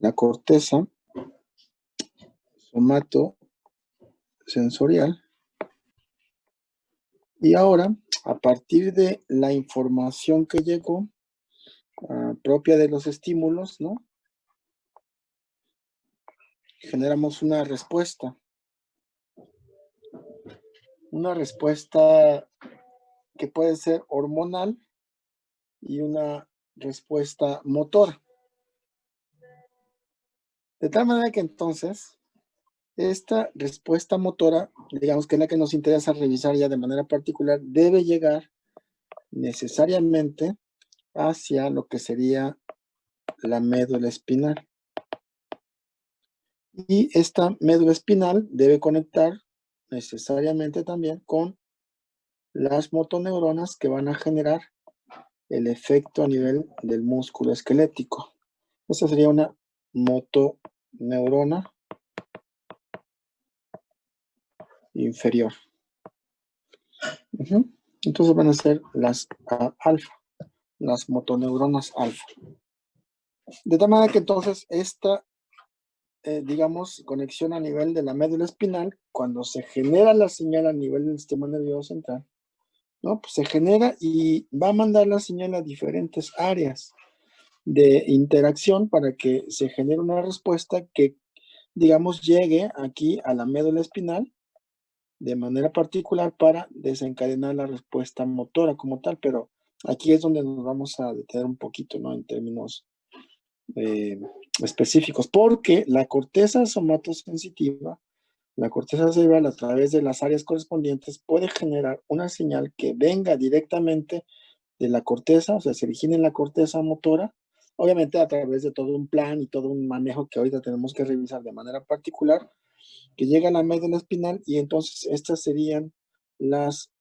la corteza somatosensorial. Y ahora, a partir de la información que llegó, propia de los estímulos, ¿no? Generamos una respuesta. Una respuesta que puede ser hormonal y una respuesta motora. De tal manera que entonces, esta respuesta motora, digamos que es la que nos interesa revisar ya de manera particular, debe llegar necesariamente hacia lo que sería la médula espinal. Y esta médula espinal debe conectar necesariamente también con las motoneuronas que van a generar el efecto a nivel del músculo esquelético. Esta sería una motoneurona inferior. Entonces van a ser las alfa, las motoneuronas alfa. De tal manera que entonces esta, digamos, conexión a nivel de la médula espinal, cuando se genera la señal a nivel del sistema nervioso central, ¿no? Pues se genera y va a mandar la señal a diferentes áreas de interacción para que se genere una respuesta que, digamos, llegue aquí a la médula espinal de manera particular para desencadenar la respuesta motora como tal, pero aquí es donde nos vamos a detener un poquito, ¿no? En términos específicos, porque la corteza somatosensitiva, la corteza cerebral a través de las áreas correspondientes puede generar una señal que venga directamente de la corteza, o sea, se origina en la corteza motora, obviamente a través de todo un plan y todo un manejo que ahorita tenemos que revisar de manera particular, que llega a la médula espinal y entonces estas serían las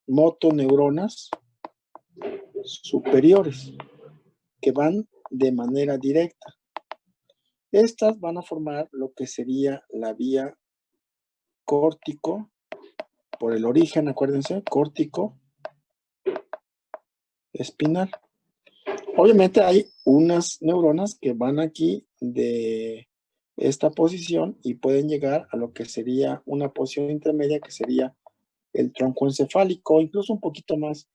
motoneuronas superiores que van de manera directa. Estas van a formar lo que sería la vía córtico, por el origen, acuérdense, córtico espinal. Obviamente hay unas neuronas que van aquí de esta posición y pueden llegar a lo que sería una posición intermedia que sería el tronco encefálico, incluso un poquito más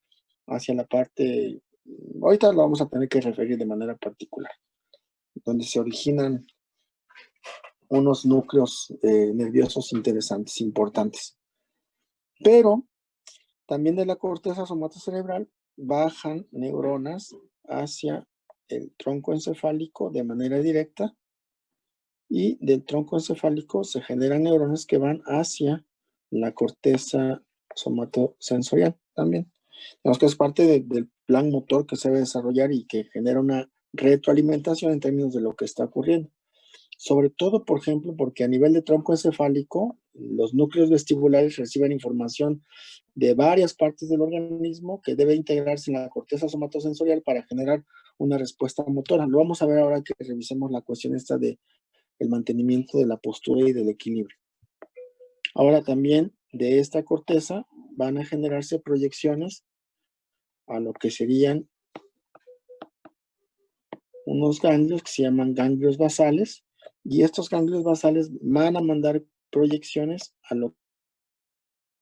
hacia la parte, ahorita lo vamos a tener que referir de manera particular, donde se originan unos núcleos nerviosos interesantes, importantes. Pero también de la corteza somatocerebral bajan neuronas hacia el tronco encefálico de manera directa y del tronco encefálico se generan neuronas que van hacia la corteza somatosensorial también. Digamos que es parte del plan motor que se debe desarrollar y que genera una retroalimentación en términos de lo que está ocurriendo. Sobre todo, por ejemplo, porque a nivel de tronco encefálico, los núcleos vestibulares reciben información de varias partes del organismo que debe integrarse en la corteza somatosensorial para generar una respuesta motora. Lo vamos a ver ahora que revisemos la cuestión esta de el mantenimiento de la postura y del equilibrio. Ahora también de esta corteza van a generarse proyecciones a lo que serían unos ganglios que se llaman ganglios basales, y estos ganglios basales van a mandar proyecciones a lo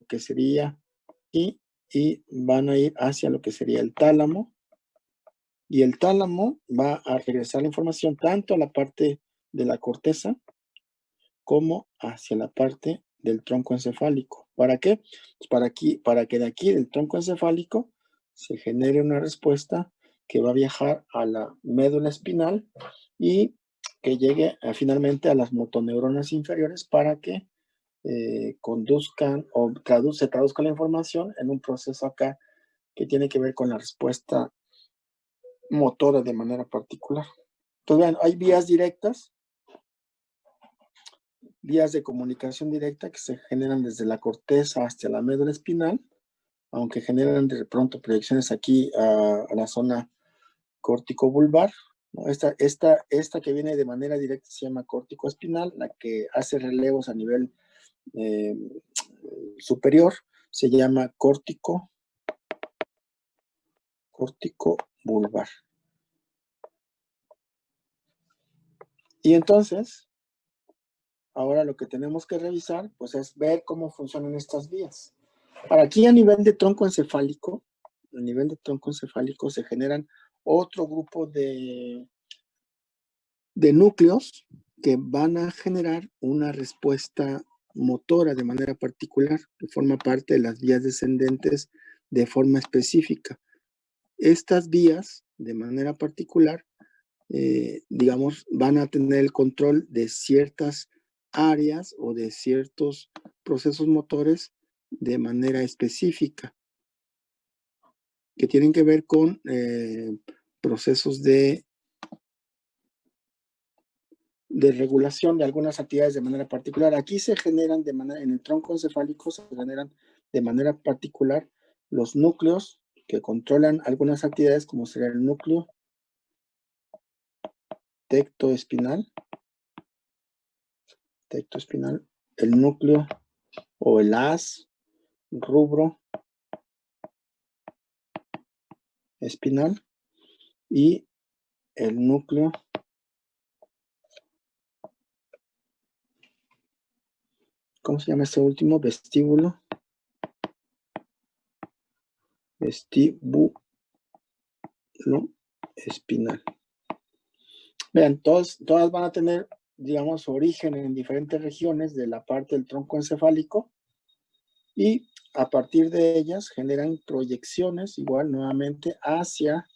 que sería y van a ir hacia lo que sería el tálamo, y el tálamo va a regresar la información tanto a la parte de la corteza como hacia la parte del tronco encefálico. ¿Para qué? Pues para que de aquí del tronco encefálico se genere una respuesta que va a viajar a la médula espinal y que llegue finalmente a las motoneuronas inferiores para que conduzcan o se traduzca la información en un proceso acá que tiene que ver con la respuesta motora de manera particular. Entonces, vean, hay vías directas, vías de comunicación directa que se generan desde la corteza hasta la médula espinal, aunque generan de pronto proyecciones aquí a la zona córtico-vulvar, ¿no? Esta que viene de manera directa se llama córtico espinal, la que hace relevos a nivel superior se llama córtico-vulvar. Y entonces, ahora lo que tenemos que revisar, pues es ver cómo funcionan estas vías. Para aquí a nivel de tronco encefálico, se generan otro grupo de núcleos que van a generar una respuesta motora de manera particular, que forma parte de las vías descendentes de forma específica. Estas vías, de manera particular, digamos, van a tener el control de ciertas áreas o de ciertos procesos motores de manera específica, que tienen que ver con procesos de regulación de algunas actividades de manera particular. Aquí se generan en el tronco encefálico se generan de manera particular los núcleos que controlan algunas actividades, como sería el núcleo tectoespinal, el núcleo o el haz rubro espinal y el núcleo ¿cómo se llama este último? Vestíbulo espinal. Vean, todas van a tener, digamos, origen en diferentes regiones de la parte del tronco encefálico y a partir de ellas generan proyecciones, igual nuevamente, hacia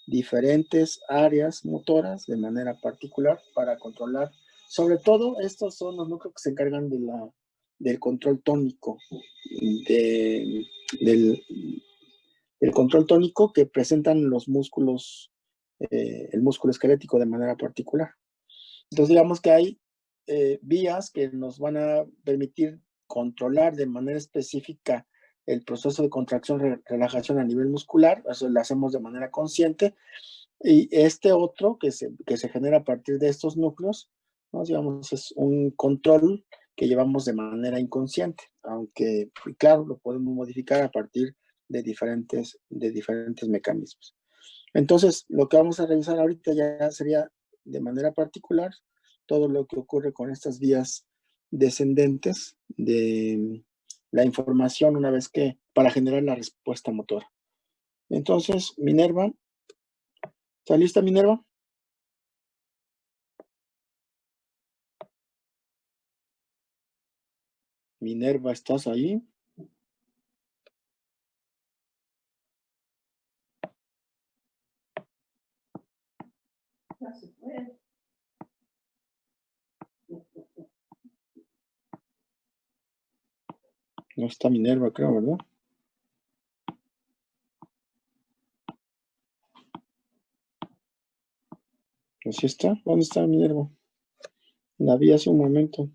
diferentes áreas motoras de manera particular para controlar. Sobre todo, estos son los núcleos que se encargan del control tónico, del control tónico que presentan los músculos, el músculo esquelético de manera particular. Entonces, digamos que hay vías que nos van a permitir controlar de manera específica el proceso de contracción, relajación a nivel muscular, eso lo hacemos de manera consciente, y este otro que se genera a partir de estos núcleos, ¿no? Digamos, es un control que llevamos de manera inconsciente, aunque, claro, lo podemos modificar a partir de diferentes mecanismos. Entonces, lo que vamos a revisar ahorita ya sería de manera particular todo lo que ocurre con estas vías descendentes de la información una vez que, para generar la respuesta motora. Entonces, Minerva, ¿está lista, Minerva? Minerva, ¿estás ahí? Ya se fue. No está Minerva, creo, ¿verdad? ¿No sí está? ¿Dónde está Minerva? La vi hace un momento.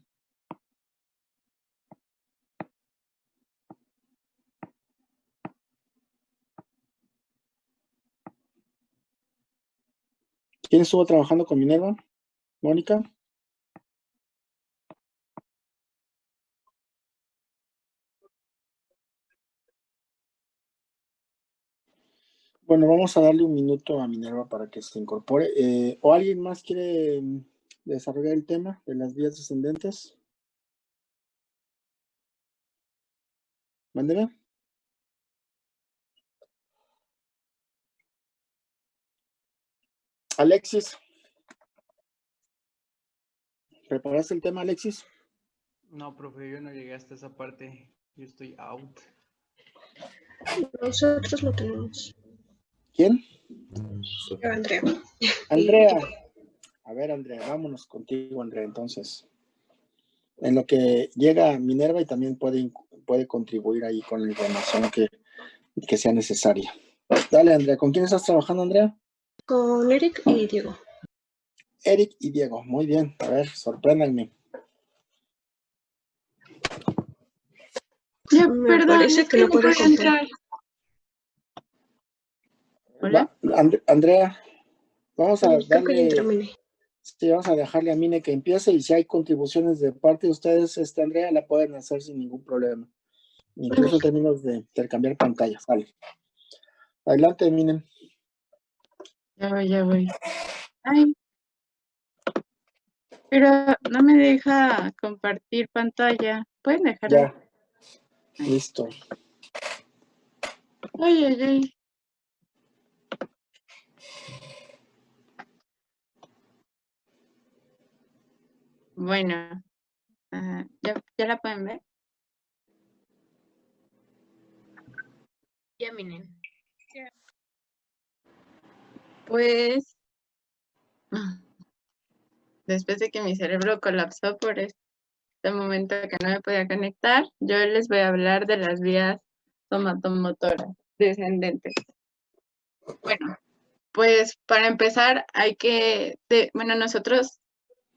¿Quién estuvo trabajando con Minerva? ¿Mónica? Bueno, vamos a darle un minuto a Minerva para que se incorpore. ¿O alguien más quiere desarrollar el tema de las vías descendentes? ¿Mándeme? Alexis. ¿Preparaste el tema, Alexis? No, profe, yo no llegué hasta esa parte. Yo estoy out. Nosotros lo tenemos. ¿Quién? Andrea. Andrea. A ver, Andrea, vámonos contigo, Andrea, entonces. En lo que llega Minerva y también puede contribuir ahí con la información que sea necesaria. Dale, Andrea. ¿Con quién estás trabajando, Andrea? Con Eric y Diego. Eric y Diego. Muy bien. A ver, sorpréndanme. Ya, Me perdón, parece es que que no no puede puedo entrar. ¿Hola? Andrea, vamos a Creo que ya darle... terminé. Sí, vamos a dejarle a Mine que empiece y si hay contribuciones de parte de ustedes, Andrea, la pueden hacer sin ningún problema. Incluso en términos de intercambiar pantallas. Vale. Adelante, Mine. Ya voy. Ay, Pero no me deja compartir pantalla. ¿Pueden dejarlo? Ya, listo. Ay, ay, ay. Bueno, ¿ya la pueden ver? Ya, miren. Pues, después de que mi cerebro colapsó por este momento que no me podía conectar, yo les voy a hablar de las vías somatomotoras descendentes. Bueno, pues para empezar bueno, nosotros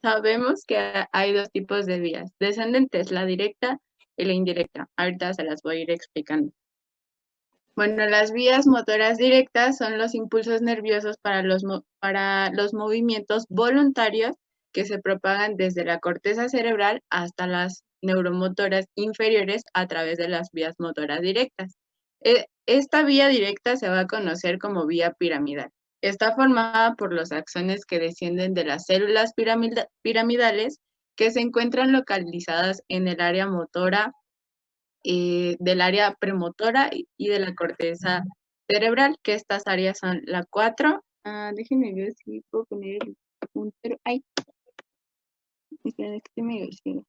sabemos que hay dos tipos de vías descendentes, la directa y la indirecta. Ahorita se las voy a ir explicando. Bueno, las vías motoras directas son los impulsos nerviosos para los movimientos voluntarios que se propagan desde la corteza cerebral hasta las neuromotoras inferiores a través de las vías motoras directas. Esta vía directa se va a conocer como vía piramidal. Está formada por los axones que descienden de las células piramidales que se encuentran localizadas en el área motora, del área premotora y de la corteza cerebral, que estas áreas son la 4. Déjenme ver si puedo poner el puntero. Ay, esperen, que me olvidé.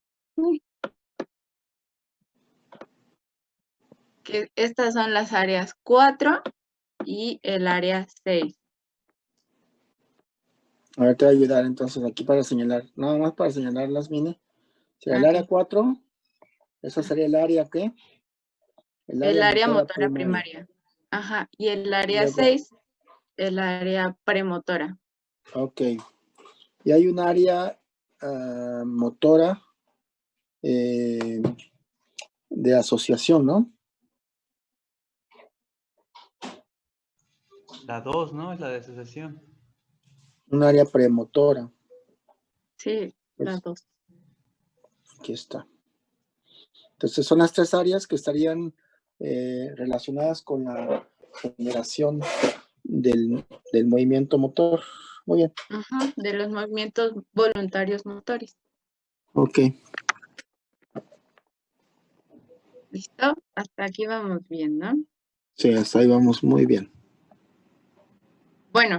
Que estas son las áreas 4 y el área 6. Ahora te voy a ayudar entonces aquí para señalar, nada más para señalarlas, Mine. Si el área 4, esa sería el área, ¿qué? El área motora primaria. Ajá, y el área Luego, 6, el área premotora. ok. Y hay un área motora de asociación, ¿no? La 2, ¿no? Es la de asociación. Un área premotora. Sí, las 2. Aquí está. Entonces son las tres áreas que estarían relacionadas con la generación del movimiento motor. Muy bien. Ajá, de los movimientos voluntarios motores. Ok. ¿Listo? Hasta aquí vamos bien, ¿no? Sí, hasta ahí vamos muy bien. Bueno,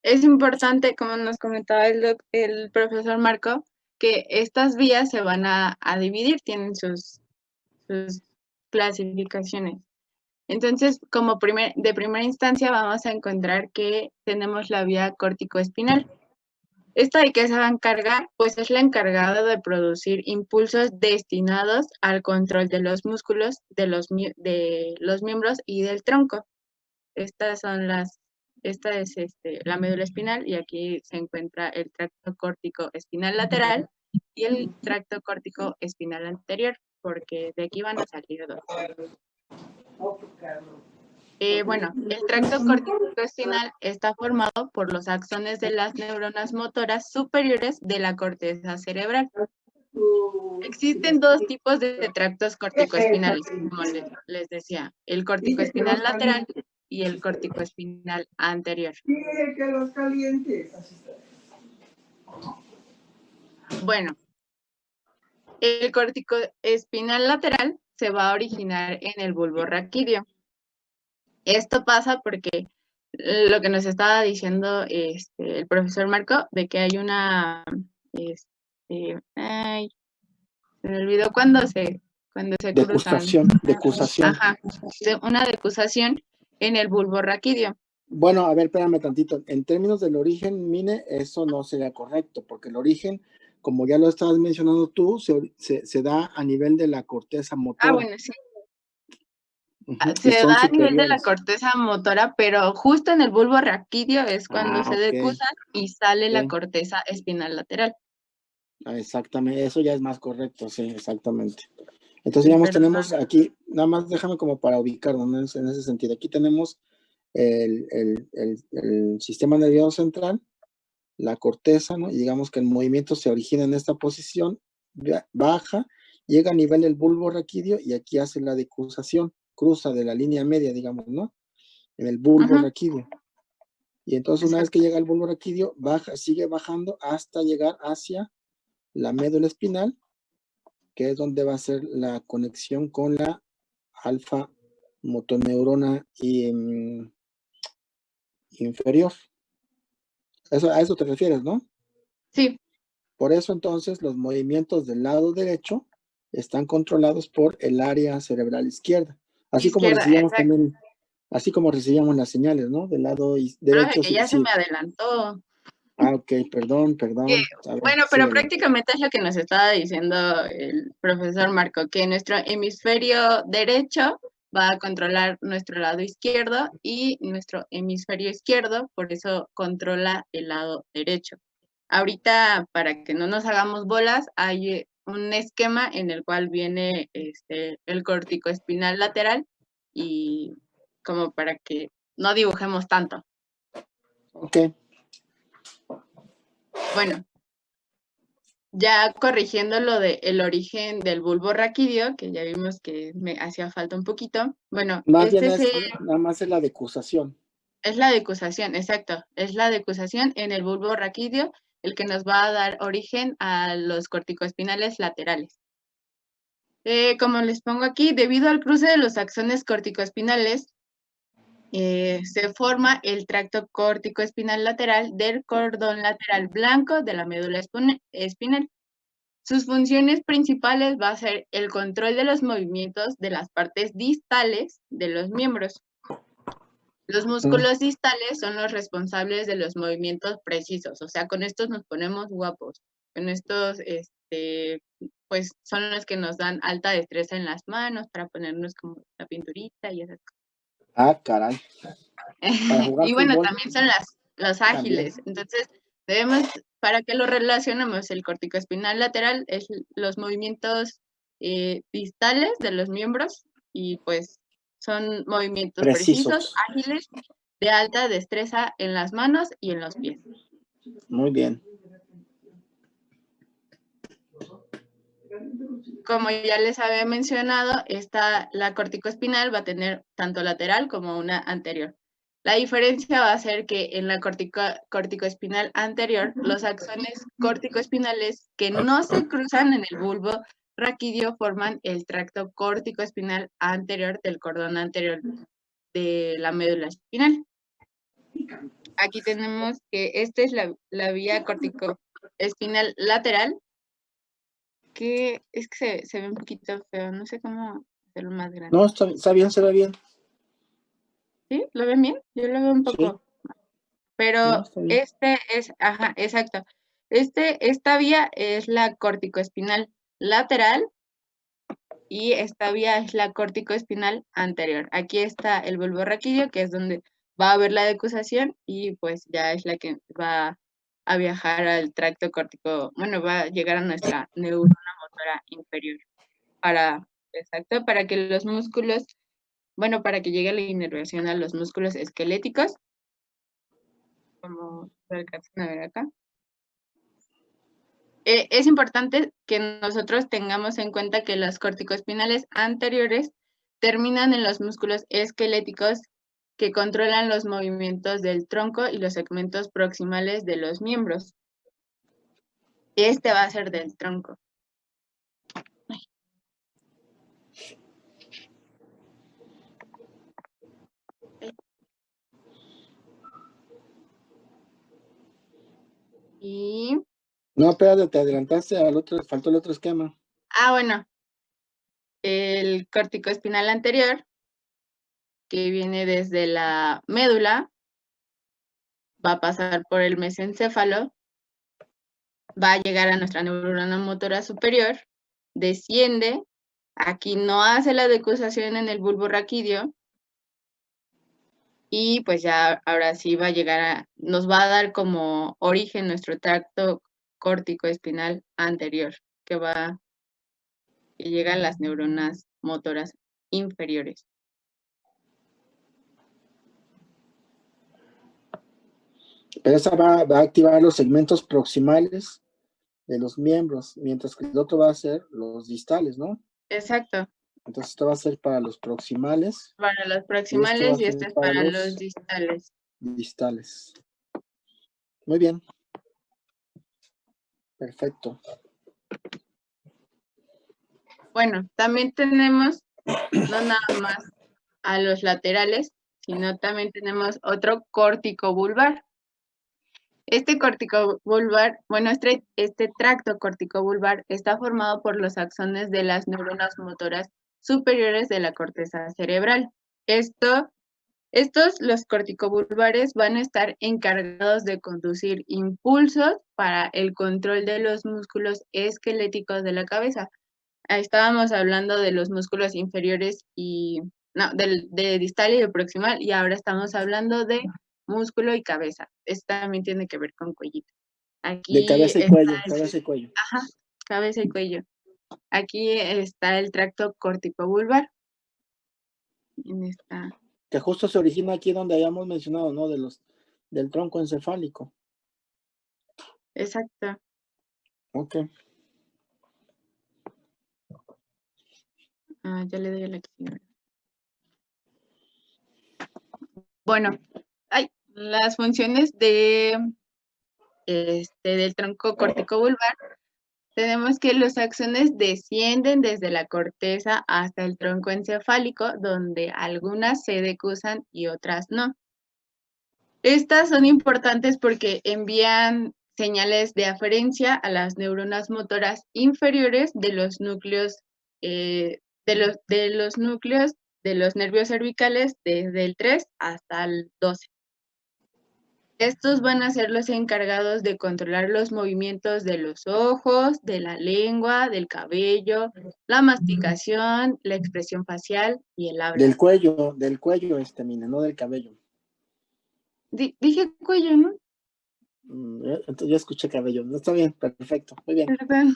es importante, como nos comentaba el profesor Marco, que estas vías se van a dividir, tienen sus clasificaciones. Entonces, de primera instancia vamos a encontrar que tenemos la vía córtico-espinal. ¿Esta de qué se va a encargar? Pues es la encargada de producir impulsos destinados al control de los músculos de los miembros y del tronco. Esta es la médula espinal y aquí se encuentra el tracto córtico espinal lateral y el tracto córtico espinal anterior, porque de aquí van a salir dos. Bueno, el tracto córtico espinal está formado por los axones de las neuronas motoras superiores de la corteza cerebral. Existen dos tipos de tractos córtico-espinales, como les decía, el córtico-espinal lateral y el córtico-espinal anterior. Que los calientes. Bueno, el córtico-espinal lateral se va a originar en el bulbo raquídeo. Esto pasa porque lo que nos estaba diciendo el profesor Marco, de que hay una, ay, se me olvidó cuando se cruzan. Decusación. Ajá, una decusación en el bulbo raquídeo. Bueno, a ver, espérame tantito. En términos del origen, Mine, eso no sería correcto, porque el origen, como ya lo estabas mencionando tú, se da a nivel de la corteza motora. Bueno, sí. Se da a nivel de la corteza motora, pero justo en el bulbo raquídeo es cuando se decusan y sale la corteza espinal lateral. Exactamente, eso ya es más correcto, sí, exactamente. Entonces, digamos, tenemos aquí, nada más déjame como para ubicarnos en ese sentido. Aquí tenemos el sistema nervioso central, la corteza, ¿no? Y digamos que el movimiento se origina en esta posición, baja, llega a nivel del bulbo raquídeo y aquí hace la decusación, cruza de la línea media, digamos, ¿no? En el bulbo raquídeo. Y entonces una vez que llega al bulbo raquídeo, baja, sigue bajando hasta llegar hacia la médula espinal, que es donde va a ser la conexión con la alfa motoneurona inferior. A eso te refieres, ¿no? Sí, Por eso entonces los movimientos del lado derecho están controlados por el área cerebral izquierda. Así como izquierda, recibíamos exacto. también, así como recibíamos las señales, ¿no? Del lado Profe, derecho. que ya se me adelantó. Ok, perdón. Que, A ver, bueno, pero síguele. prácticamente es lo que nos estaba diciendo el profesor Marco, que nuestro hemisferio derecho va a controlar nuestro lado izquierdo y nuestro hemisferio izquierdo, por eso controla el lado derecho. Ahorita, para que no nos hagamos bolas, hay un esquema en el cual viene el corticoespinal lateral y como para que no dibujemos tanto. Ok. Bueno, ya corrigiendo lo del origen del bulbo raquídeo, que ya vimos que me hacía falta un poquito. Bueno, Más bien nada más es la decusación. es la decusación, exacto. Es la decusación en el bulbo raquídeo el que nos va a dar origen a los corticoespinales laterales. Como les pongo aquí, debido al cruce de los axones corticoespinales, se forma el tracto corticoespinal lateral del cordón lateral blanco de la médula espinal. Sus funciones principales va a ser el control de los movimientos de las partes distales de los miembros. Los músculos distales son los responsables de los movimientos precisos, o sea, con estos nos ponemos guapos. Con estos, pues son los que nos dan alta destreza en las manos para ponernos como la pinturita y esas cosas. Ah, caray. Para jugar Y bueno, fútbol. también son los ágiles. Entonces, para que lo relacionemos, el corticoespinal lateral es los movimientos distales de los miembros y pues son movimientos precisos, ágiles, de alta destreza en las manos y en los pies. Muy bien. Como ya les había mencionado, la corticoespinal va a tener tanto lateral como una anterior. La diferencia va a ser que en la corticoespinal anterior, los axones corticoespinales que no se cruzan en el bulbo raquídeo forman el tracto corticoespinal anterior del cordón anterior de la médula espinal. Aquí tenemos que esta es la vía corticoespinal lateral, que es que se ve un poquito feo, no sé cómo hacerlo más grande. No, está bien, se ve bien. ¿Sí? ¿Lo ven bien? Yo lo veo un poco. Sí. Pero No, está bien. ajá, exacto. Esta vía es la corticoespinal lateral y esta vía es la corticoespinal anterior. Aquí está el bulbo raquídeo, que es donde va a haber la decusación y pues ya es la que va a viajar al tracto córtico, bueno, va a llegar a nuestra neurona motora inferior para que los músculos, bueno, para que llegue la inervación a los músculos esqueléticos, como se alcanzan a ver acá. Es importante que nosotros tengamos en cuenta que los corticoespinales anteriores terminan en los músculos esqueléticos que controlan los movimientos del tronco y los segmentos proximales de los miembros. Este va a ser del tronco. Y... No, espérate, te adelantaste al otro, faltó el otro esquema. bueno. El corticoespinal anterior, que viene desde la médula, va a pasar por el mesencéfalo, va a llegar a nuestra neurona motora superior, desciende, aquí no hace la decusación en el bulbo raquídeo, y pues ya ahora sí va a llegar nos va a dar como origen nuestro tracto corticoespinal anterior, que llega a las neuronas motoras inferiores. Pero esa va a activar los segmentos proximales de los miembros, mientras que el otro va a ser los distales, ¿no? Exacto. Entonces esto va a ser para los proximales. Para los proximales y este es para los distales. distales. Muy bien. Perfecto. Bueno, también tenemos, no nada más a los laterales, sino también tenemos otro córtico vulvar. Este córtico vulvar, bueno, este tracto córtico vulvar está formado por los axones de las neuronas motoras superiores de la corteza cerebral. Los corticovulvares van a estar encargados de conducir impulsos para el control de los músculos esqueléticos de la cabeza. Estábamos hablando de los músculos inferiores de distal y de proximal, y ahora estamos hablando de músculo y cabeza. Esto también tiene que ver con cuellito. Aquí De cabeza y está cuello, cabeza y cuello. Ajá, cabeza y cuello. Aquí está el tracto corticovulvar. Que justo se origina aquí donde habíamos mencionado, ¿no? Del tronco encefálico. Exacto. Ok. Ya le doy a la que sigue. Bueno, las funciones del tronco corticovulvar, tenemos que los axones descienden desde la corteza hasta el tronco encefálico, donde algunas se decusan y otras no. Estas son importantes porque envían señales de aferencia a las neuronas motoras inferiores de los núcleos de los nervios cervicales desde el 3 hasta el 12. Estos van a ser los encargados de controlar los movimientos de los ojos, de la lengua, del cabello, la masticación, la expresión facial y el habla. Del cuello, Mina, no del cabello. Dije cuello, ¿no? Entonces ya escuché cabello. No, está bien, perfecto, muy bien. Perdón.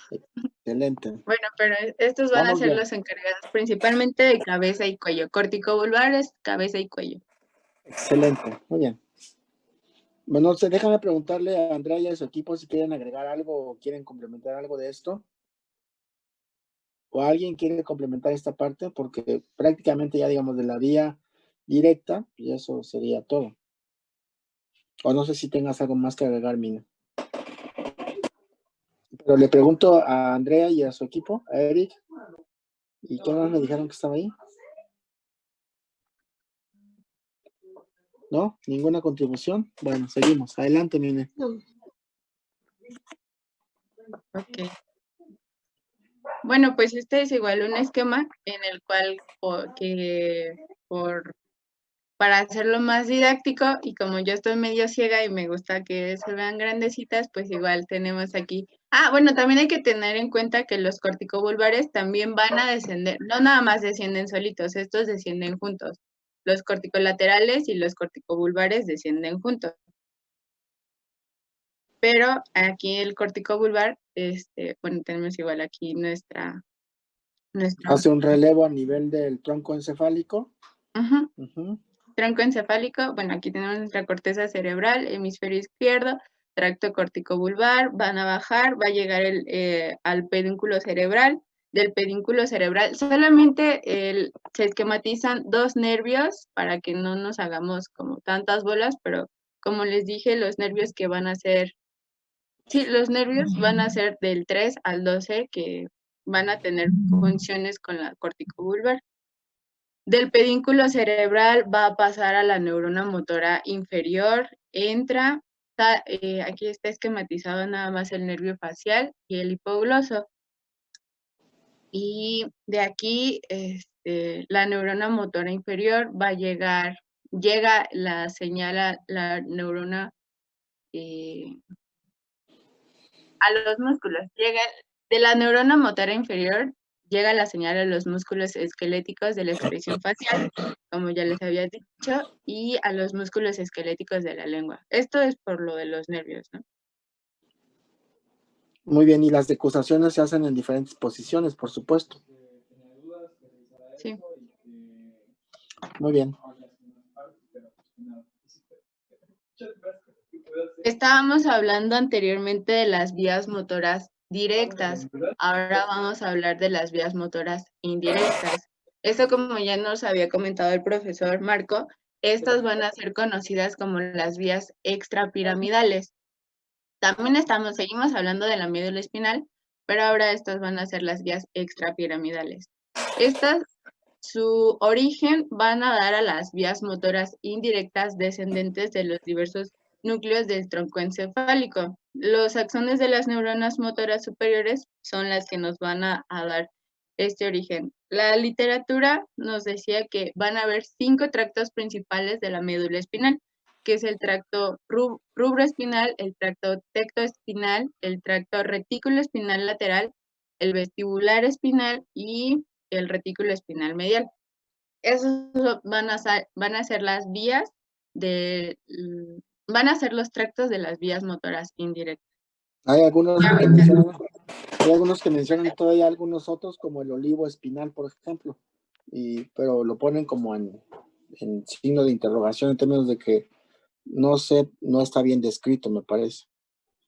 Excelente. Bueno, pero estos van Vamos a ser bien. los encargados principalmente de cabeza y cuello. Corticovulvares, cabeza y cuello. Excelente, muy bien. Bueno, déjame preguntarle a Andrea y a su equipo si quieren agregar algo o quieren complementar algo de esto. ¿O alguien quiere complementar esta parte? Porque prácticamente ya, digamos, de la vía directa, pues eso sería todo. O no sé si tengas algo más que agregar, Mina. Pero le pregunto a Andrea y a su equipo, a Eric. ¿Y qué más me dijeron que estaba ahí? ¿No? ¿Ninguna contribución? Bueno, seguimos. Adelante, Mine. No. Ok. Bueno, pues este es igual un esquema en el cual para hacerlo más didáctico, y como yo estoy medio ciega y me gusta que se vean grandecitas, pues igual tenemos aquí. Bueno, también hay que tener en cuenta que los corticovulvares también van a descender, no nada más descienden solitos, estos descienden juntos. Los corticolaterales y los corticovulvares descienden juntos. Pero aquí el corticovulvar, bueno, tenemos igual aquí nuestra Hace un relevo a nivel del tronco encefálico. Ajá. Ujú. Tronco encefálico, bueno, aquí tenemos nuestra corteza cerebral, hemisferio izquierdo, tracto corticovulvar, van a bajar, va a llegar al pedúnculo cerebral. Del pedúnculo cerebral solamente se esquematizan 2 nervios para que no nos hagamos como tantas bolas, pero como les dije, los nervios que van a ser, sí, los nervios van a ser del 3 al 12 que van a tener funciones con la corticovulvar. Del pedúnculo cerebral va a pasar a la neurona motora inferior, aquí está esquematizado nada más el nervio facial y el hipogloso. Y de aquí, la neurona motora inferior llega la señal a la neurona, a los músculos. De la neurona motora inferior, llega la señal a los músculos esqueléticos de la expresión facial, como ya les había dicho, y a los músculos esqueléticos de la lengua. Esto es por lo de los nervios, ¿no? Muy bien, y las decusaciones se hacen en diferentes posiciones, por supuesto. Sí. Muy bien. Estábamos hablando anteriormente de las vías motoras directas. Ahora vamos a hablar de las vías motoras indirectas. Esto, como ya nos había comentado el profesor Marco, estas van a ser conocidas como las vías extrapiramidales. También seguimos hablando de la médula espinal, pero ahora estas van a ser las vías extrapiramidales. Estas, su origen van a dar a las vías motoras indirectas descendentes de los diversos núcleos del tronco encefálico. Los axones de las neuronas motoras superiores son las que nos van a dar este origen. La literatura nos decía que van a haber 5 tractos principales de la médula espinal, que es el tracto rubroespinal, el tracto tectoespinal, el tracto retículo espinal lateral, el vestibular espinal y el retículo espinal medial. Esos van a ser las vías van a ser los tractos de las vías motoras indirectas. Hay algunos que mencionan todavía algunos otros, como el olivo espinal, por ejemplo, pero lo ponen como en signo de interrogación en términos de que no está bien descrito, me parece.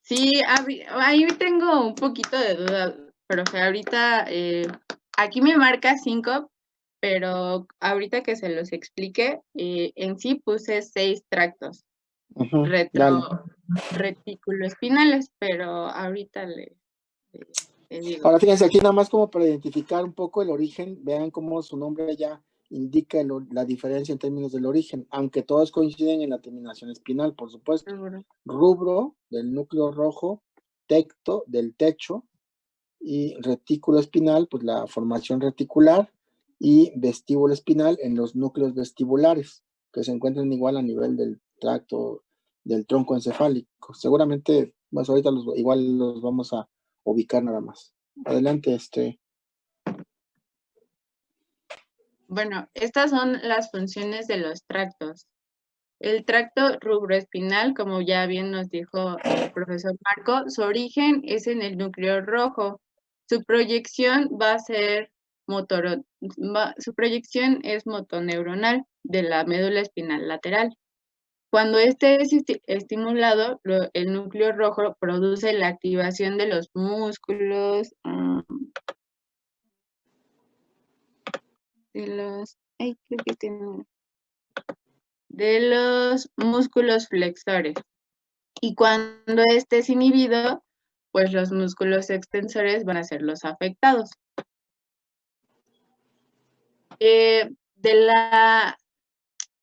Sí, ahí tengo un poquito de duda, profe. Ahorita, aquí me marca 5, pero ahorita que se los explique, en sí puse 6 tractos retículo espinales, pero ahorita le digo. Ahora fíjense, aquí nada más como para identificar un poco el origen, vean cómo su nombre ya indica la diferencia en términos del origen, aunque todos coinciden en la terminación espinal, por supuesto. Rubro del núcleo rojo, tecto del techo, y retículo espinal, pues la formación reticular, y vestíbulo espinal en los núcleos vestibulares, que se encuentran igual a nivel del tracto del tronco encefálico. Seguramente, más ahorita igual los vamos a ubicar nada más. Adelante, Bueno, estas son las funciones de los tractos. El tracto rubroespinal, como ya bien nos dijo el profesor Marco, su origen es en el núcleo rojo. Su proyección va a ser su proyección es motoneuronal de la médula espinal lateral. Cuando este es estimulado, el núcleo rojo produce la activación de los músculos, de los músculos flexores. Y cuando este es inhibido, pues los músculos extensores van a ser los afectados.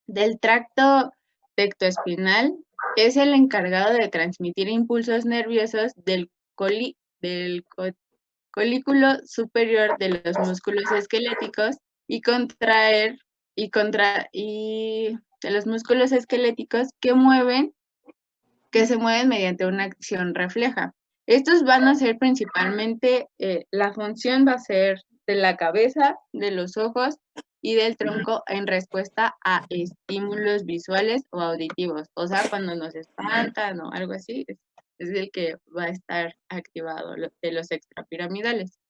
Del tracto tectoespinal es el encargado de transmitir impulsos nerviosos del colículo superior de los músculos esqueléticos y de los músculos esqueléticos que se mueven mediante una acción refleja. Estos van a ser principalmente, la función va a ser de la cabeza, de los ojos y del tronco en respuesta a estímulos visuales o auditivos. O sea, cuando nos espantan o algo así, es el que va a estar activado de los extrapiramidales.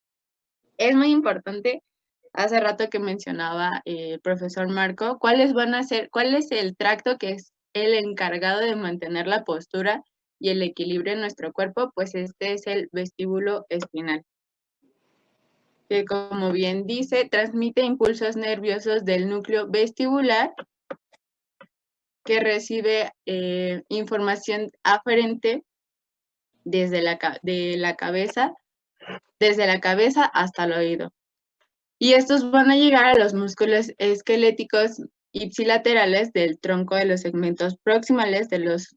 Es muy importante, hace rato que mencionaba el profesor Marco, cuál es el tracto que es el encargado de mantener la postura y el equilibrio en nuestro cuerpo, pues este es el vestíbulo espinal, que como bien dice, transmite impulsos nerviosos del núcleo vestibular, que recibe información aferente desde la cabeza hasta el oído. Y estos van a llegar a los músculos esqueléticos ipsilaterales del tronco de los segmentos proximales de los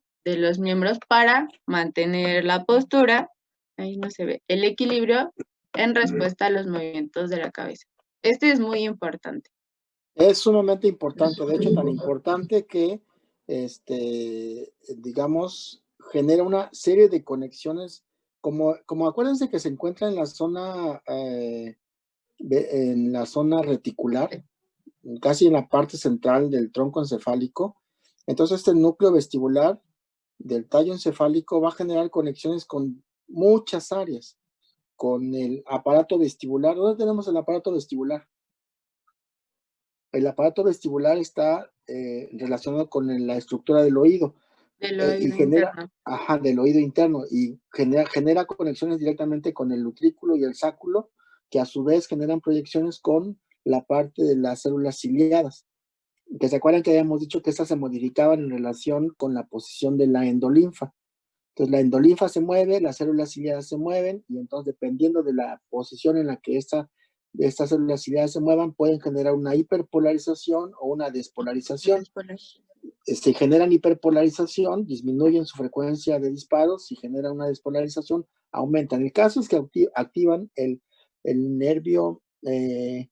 miembros para mantener la postura, ahí no se ve, el equilibrio en respuesta a los movimientos de la cabeza. Este es muy importante. Es sumamente importante, de hecho tan importante que, digamos, genera una serie de conexiones, como acuérdense que se encuentra en la zona reticular, casi en la parte central del tronco encefálico. Entonces este núcleo vestibular del tallo encefálico va a generar conexiones con muchas áreas, con el aparato vestibular. ¿Dónde tenemos el aparato vestibular? El aparato vestibular está relacionado con la estructura del oído. Del oído interno. Del oído interno, y genera conexiones directamente con el utrículo y el sáculo, que a su vez generan proyecciones con la parte de las células ciliadas. que se acuerdan que habíamos dicho que estas se modificaban en relación con la posición de la endolinfa. Entonces la endolinfa se mueve, las células ciliadas se mueven, y entonces dependiendo de la posición en la que estas células ciliadas se muevan, pueden generar una hiperpolarización o una despolarización. Si generan hiperpolarización, disminuyen su frecuencia de disparos. Si generan una despolarización, aumentan. El caso es que activan el nervio el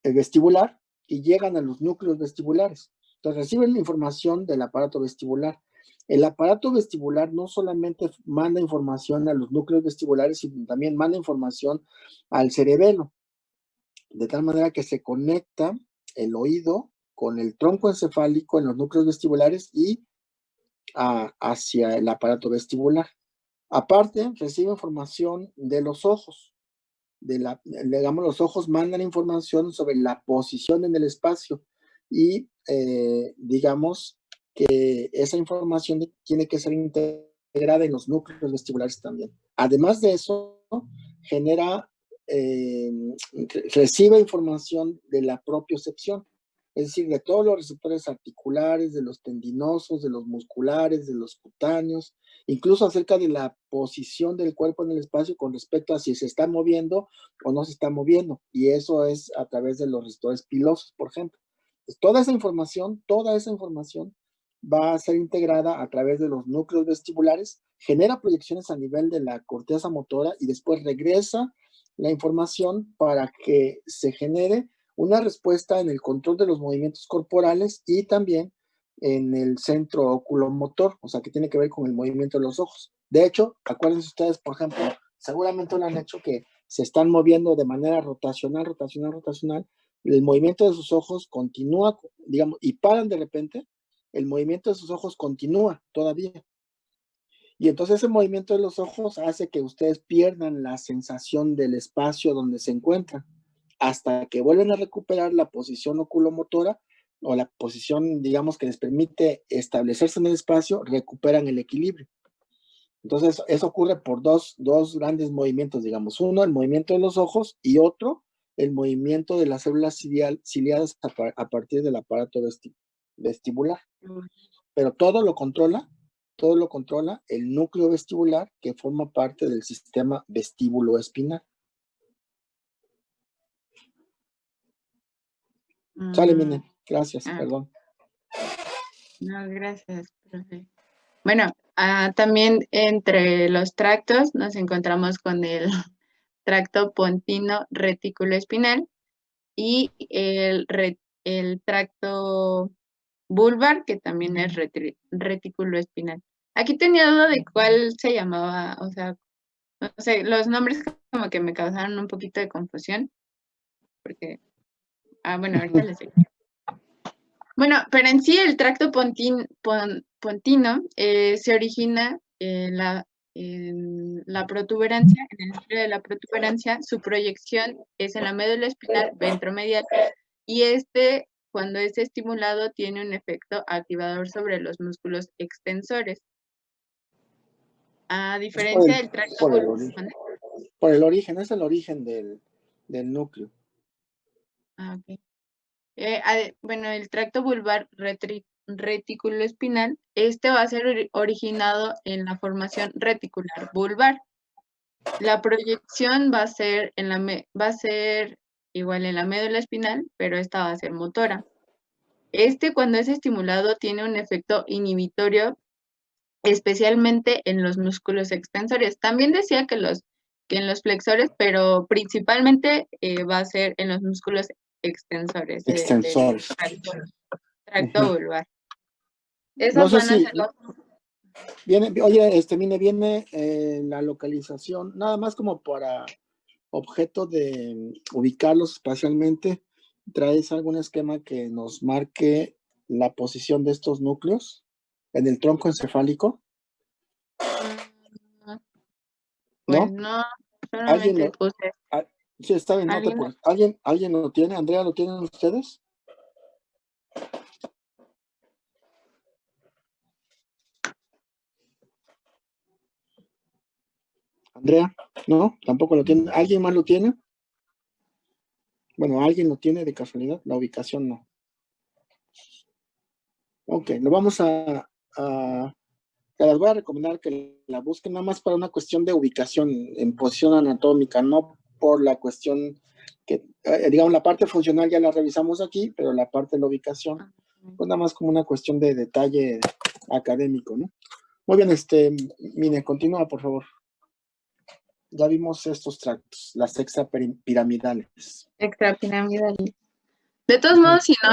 vestibular y llegan a los núcleos vestibulares. Entonces reciben la información del aparato vestibular. El aparato vestibular no solamente manda información a los núcleos vestibulares, sino también manda información al cerebelo, de tal manera que se conecta el oído con el tronco encefálico en los núcleos vestibulares y hacia el aparato vestibular. Aparte, recibe información de los ojos. Digamos, los ojos mandan información sobre la posición en el espacio y digamos que esa información tiene que ser integrada en los núcleos vestibulares también. Además de eso, recibe información de la propiocepción, es decir, de todos los receptores articulares, de los tendinosos, de los musculares, de los cutáneos, incluso acerca de la posición del cuerpo en el espacio con respecto a si se está moviendo o no se está moviendo, y eso es a través de los receptores pilosos, por ejemplo. Pues toda esa información va a ser integrada a través de los núcleos vestibulares, genera proyecciones a nivel de la corteza motora y después regresa la información para que se genere una respuesta en el control de los movimientos corporales y también en el centro oculomotor, o sea, que tiene que ver con el movimiento de los ojos. De hecho, acuérdense ustedes, por ejemplo, seguramente lo han hecho, que se están moviendo de manera rotacional, el movimiento de sus ojos continúa, digamos, y paran de repente, el movimiento de sus ojos continúa todavía. Y entonces ese movimiento de los ojos hace que ustedes pierdan la sensación del espacio donde se encuentran, hasta que vuelven a recuperar la posición oculomotora o la posición, digamos, que les permite establecerse en el espacio, recuperan el equilibrio. Entonces, eso ocurre por dos grandes movimientos, digamos. Uno, el movimiento de los ojos, y otro, el movimiento de las células ciliadas a partir del aparato vestibular. Pero todo lo controla el núcleo vestibular, que forma parte del sistema vestíbulo-espinal. Sale, Mine. Gracias, perdón. No, gracias, profe. Bueno, también entre los tractos nos encontramos con el tracto pontino reticuloespinal y el tracto bulbar, que también es reticuloespinal. Aquí tenía duda de cuál se llamaba, o sea, no sé, los nombres como que me causaron un poquito de confusión, porque, bueno, ahorita les digo. Bueno, pero en sí el tracto pontino se origina en la protuberancia, en el núcleo de la protuberancia. Su proyección es en la médula espinal ventromedial, y cuando es estimulado, tiene un efecto activador sobre los músculos extensores. A diferencia del tracto bulbar. Por el origen, es el origen del núcleo. Ok. Bueno, el tracto bulbar reticuloespinal, va a ser originado en la formación reticular bulbar. La proyección va a ser igual en la médula espinal, pero esta va a ser motora. Cuando es estimulado, tiene un efecto inhibitorio, especialmente en los músculos extensores. También decía que en los flexores, pero principalmente va a ser en los músculos extensores. Extensores. Tracto vulvar. No sé si viene la localización, nada más como para objeto de ubicarlos espacialmente. ¿Traes algún esquema que nos marque la posición de estos núcleos en el tronco encefálico? Pues no, solamente puse. Sí, está bien, no te apures. ¿Alguien lo tiene? ¿Andrea, lo tienen ustedes? Andrea, ¿no? Tampoco lo tiene. ¿Alguien más lo tiene? Bueno, ¿alguien lo tiene de casualidad? La ubicación no. Ok, lo vamos te las voy a recomendar que la busquen nada más para una cuestión de ubicación en posición anatómica, no por la cuestión que, digamos, la parte funcional ya la revisamos aquí, pero la parte de la ubicación, pues nada más como una cuestión de detalle académico, ¿no? Muy bien, Mine, continúa, por favor. Ya vimos estos tractos, las extrapiramidales. Extrapiramidales. De todos modos, si no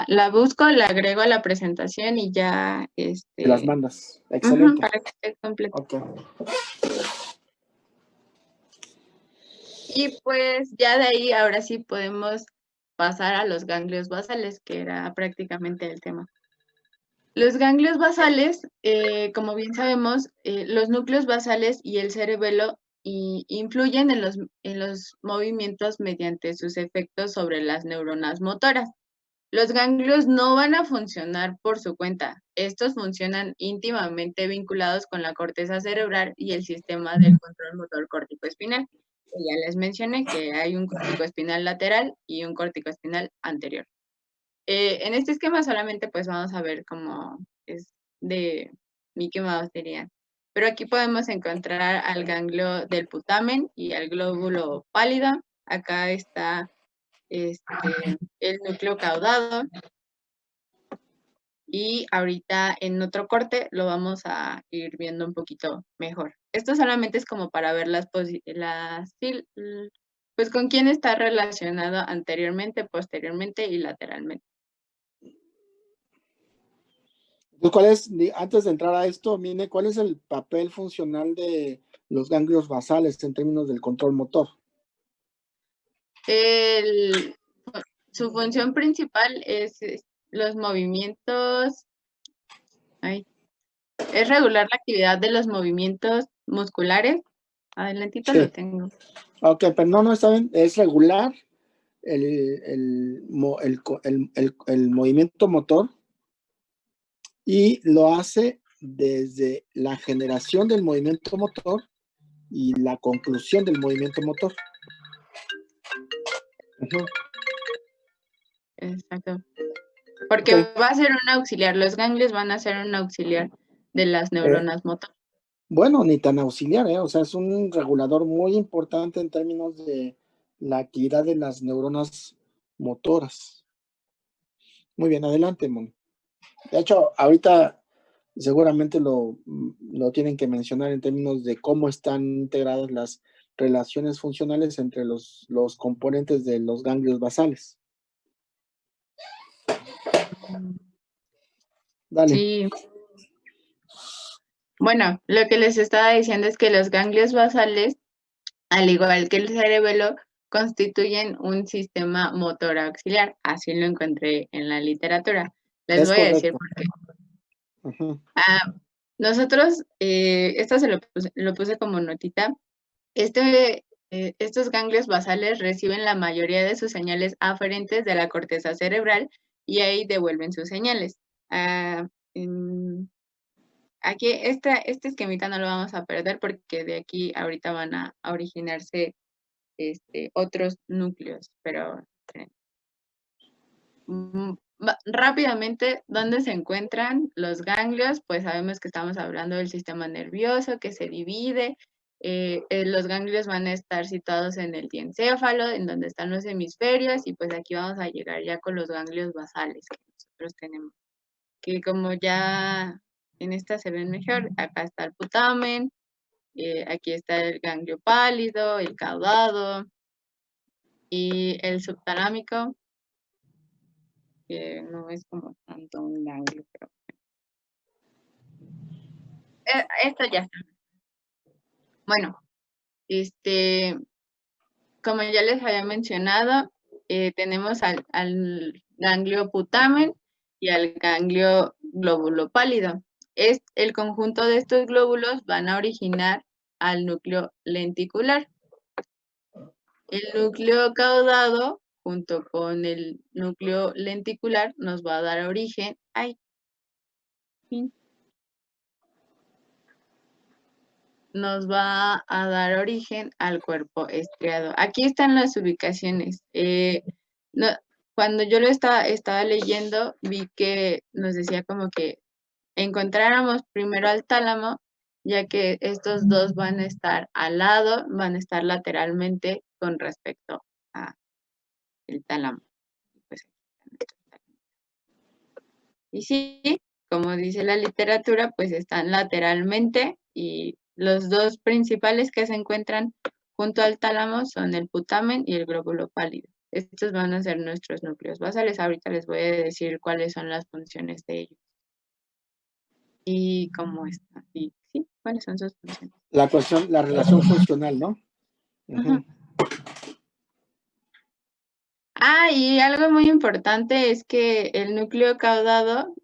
la busco, la agrego a la presentación y ya, Te las mandas. ujú, Excelente. para que esté completo. Ok. Y pues ya de ahí, ahora sí podemos pasar a los ganglios basales, que era prácticamente el tema. Los ganglios basales, como bien sabemos, los núcleos basales y el cerebelo influyen en los movimientos mediante sus efectos sobre las neuronas motoras. Los ganglios no van a funcionar por su cuenta. Estos funcionan íntimamente vinculados con la corteza cerebral y el sistema del control motor córtico-espinal. Ya les mencioné que hay un córtico-espinal lateral y un córtico-espinal anterior. En este esquema solamente pues vamos a ver cómo es de Mickey Mouse, dirían. Pero aquí podemos encontrar al ganglio del putamen y al glóbulo pálido. Acá está el núcleo caudado. Y ahorita en otro corte lo vamos a ir viendo un poquito mejor. Esto solamente es como para ver pues con quién está relacionado anteriormente, posteriormente y lateralmente. Antes de entrar a esto, Mine, ¿cuál es el papel funcional de los ganglios basales en términos del control motor? Su función principal es los movimientos, es regular la actividad de los movimientos musculares. Adelantito Sí. lo tengo. Ok, pero no está bien, es regular el movimiento motor y lo hace desde la generación del movimiento motor y la conclusión del movimiento motor. Uh-huh. Exacto. Porque va a ser un auxiliar, los ganglios van a ser un auxiliar de las neuronas motoras. Bueno, ni tan auxiliar, o sea, es un regulador muy importante en términos de la actividad de las neuronas motoras. Muy bien, adelante, Mon. De hecho, ahorita seguramente lo tienen que mencionar en términos de cómo están integradas las relaciones funcionales entre los componentes de los ganglios basales. Dale. Sí. Bueno, lo que les estaba diciendo es que los ganglios basales, al igual que el cerebelo, constituyen un sistema motor auxiliar. Así lo encontré en la literatura. Les voy a decir por qué. Uh-huh. Nosotros, esto lo puse como notita. Estos ganglios basales reciben la mayoría de sus señales aferentes de la corteza cerebral y ahí devuelven sus señales. Aquí este esquemita no lo vamos a perder porque de aquí ahorita van a originarse otros núcleos, pero rápidamente, ¿dónde se encuentran los ganglios? Pues sabemos que estamos hablando del sistema nervioso que se divide. Los ganglios van a estar situados en el diencéfalo, en donde están los hemisferios, y pues aquí vamos a llegar ya con los ganglios basales que nosotros tenemos. Que como ya en esta se ven mejor, acá está el putamen, aquí está el ganglio pálido, el caudado y el subtalámico, que no es como tanto un ganglio, pero esto ya está. Bueno, como ya les había mencionado, tenemos al ganglio putamen y al ganglio glóbulo pálido. El conjunto de estos glóbulos van a originar al núcleo lenticular. El núcleo caudado junto con el núcleo lenticular nos va a dar origen al cuerpo estriado. Aquí están las ubicaciones. cuando yo lo estaba leyendo, vi que nos decía como que encontráramos primero al tálamo, ya que estos dos van a estar al lado, van a estar lateralmente con respecto a el tálamo. Pues, y sí, como dice la literatura, pues están lateralmente y los dos principales que se encuentran junto al tálamo son el putamen y el glóbulo pálido. Estos van a ser nuestros núcleos basales. Ahorita les voy a decir cuáles son las funciones de ellos. Y cómo están. Y sí, cuáles son sus funciones. La relación funcional, ¿no? Ajá. Y algo muy importante es que el núcleo caudado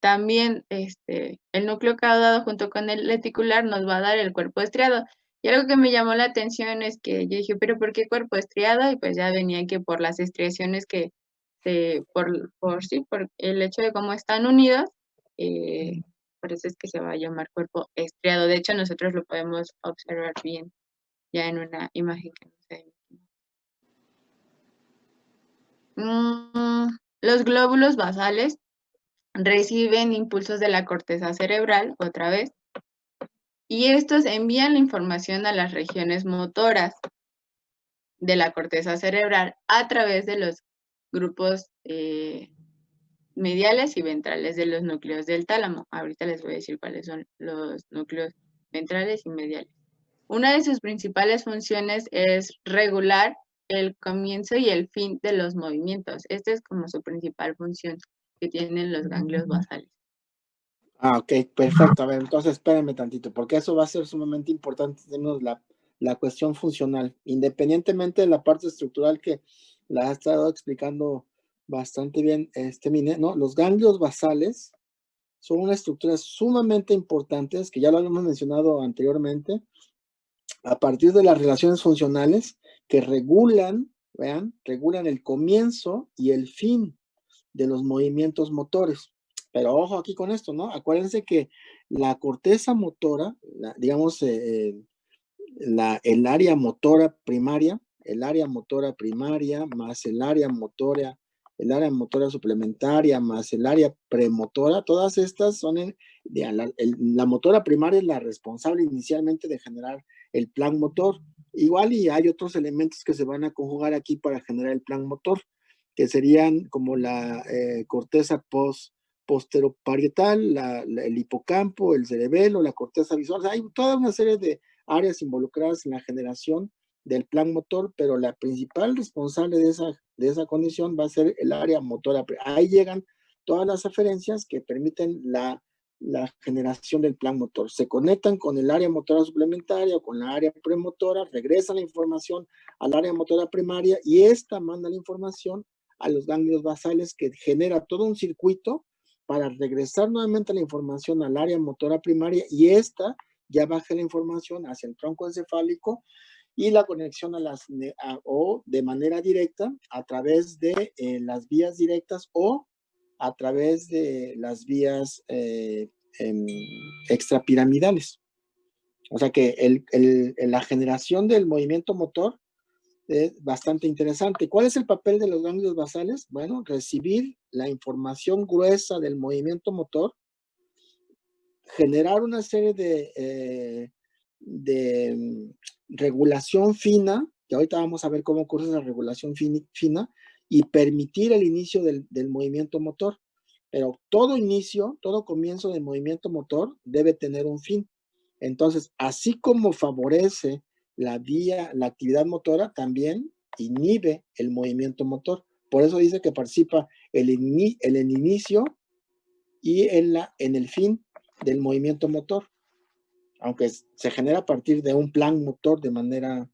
también, el núcleo caudado junto con el lenticular nos va a dar el cuerpo estriado. Y algo que me llamó la atención es que yo dije, ¿pero por qué cuerpo estriado? Y pues ya venía que por las estriaciones que, por el hecho de cómo están unidos, por eso es que se va a llamar cuerpo estriado. De hecho, nosotros lo podemos observar bien ya en una imagen que nos los glóbulos basales reciben impulsos de la corteza cerebral, otra vez, y estos envían la información a las regiones motoras de la corteza cerebral a través de los grupos mediales y ventrales de los núcleos del tálamo. Ahorita les voy a decir cuáles son los núcleos ventrales y mediales. Una de sus principales funciones es regular el comienzo y el fin de los movimientos. Esta es como su principal función que tienen los ganglios basales. Ok, perfecto. A ver, entonces espérenme tantito, porque eso va a ser sumamente importante. Tenemos la cuestión funcional, independientemente de la parte estructural que la ha estado explicando bastante bien Mine, ¿no? Los ganglios basales son una estructura sumamente importantes, que ya lo habíamos mencionado anteriormente, a partir de las relaciones funcionales que regulan el comienzo y el fin de los movimientos motores. Pero ojo aquí con esto, ¿no? Acuérdense que la corteza motora, digamos, el área motora primaria más el área motora suplementaria más el área premotora, todas estas son la motora primaria es la responsable inicialmente de generar el plan motor. Igual y hay otros elementos que se van a conjugar aquí para generar el plan motor, que serían como la corteza posteroparietal, el hipocampo, el cerebelo, la corteza visual. O sea, hay toda una serie de áreas involucradas en la generación del plan motor, pero la principal responsable de esa condición va a ser el área motora. Ahí llegan todas las aferencias que permiten la generación del plan motor. Se conectan con el área motora suplementaria o con la área premotora, regresan la información al área motora primaria y esta manda la información a los ganglios basales, que genera todo un circuito para regresar nuevamente la información al área motora primaria, y esta ya baja la información hacia el tronco encefálico y la conexión o de manera directa a través de las vías directas o a través de las vías extrapiramidales. O sea que la generación del movimiento motor es bastante interesante. ¿Cuál es el papel de los ganglios basales? Bueno, recibir la información gruesa del movimiento motor, generar una serie de regulación fina, que ahorita vamos a ver cómo ocurre esa regulación fina, y permitir el inicio del movimiento motor. Pero todo comienzo de movimiento motor debe tener un fin. Entonces, así como favorece la actividad motora, también inhibe el movimiento motor. Por eso dice que participa en el inicio y en el fin del movimiento motor, aunque se genera a partir de un plan motor de manera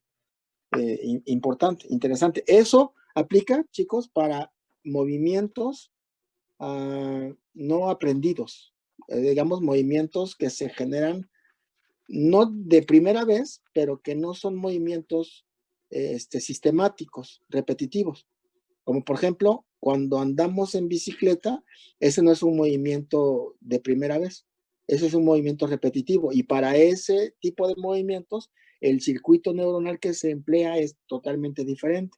importante, interesante. Eso aplica, chicos, para movimientos no aprendidos, digamos, movimientos que se generan no de primera vez, pero que no son movimientos sistemáticos, repetitivos. Como por ejemplo, cuando andamos en bicicleta, ese no es un movimiento de primera vez, ese es un movimiento repetitivo, y para ese tipo de movimientos, el circuito neuronal que se emplea es totalmente diferente.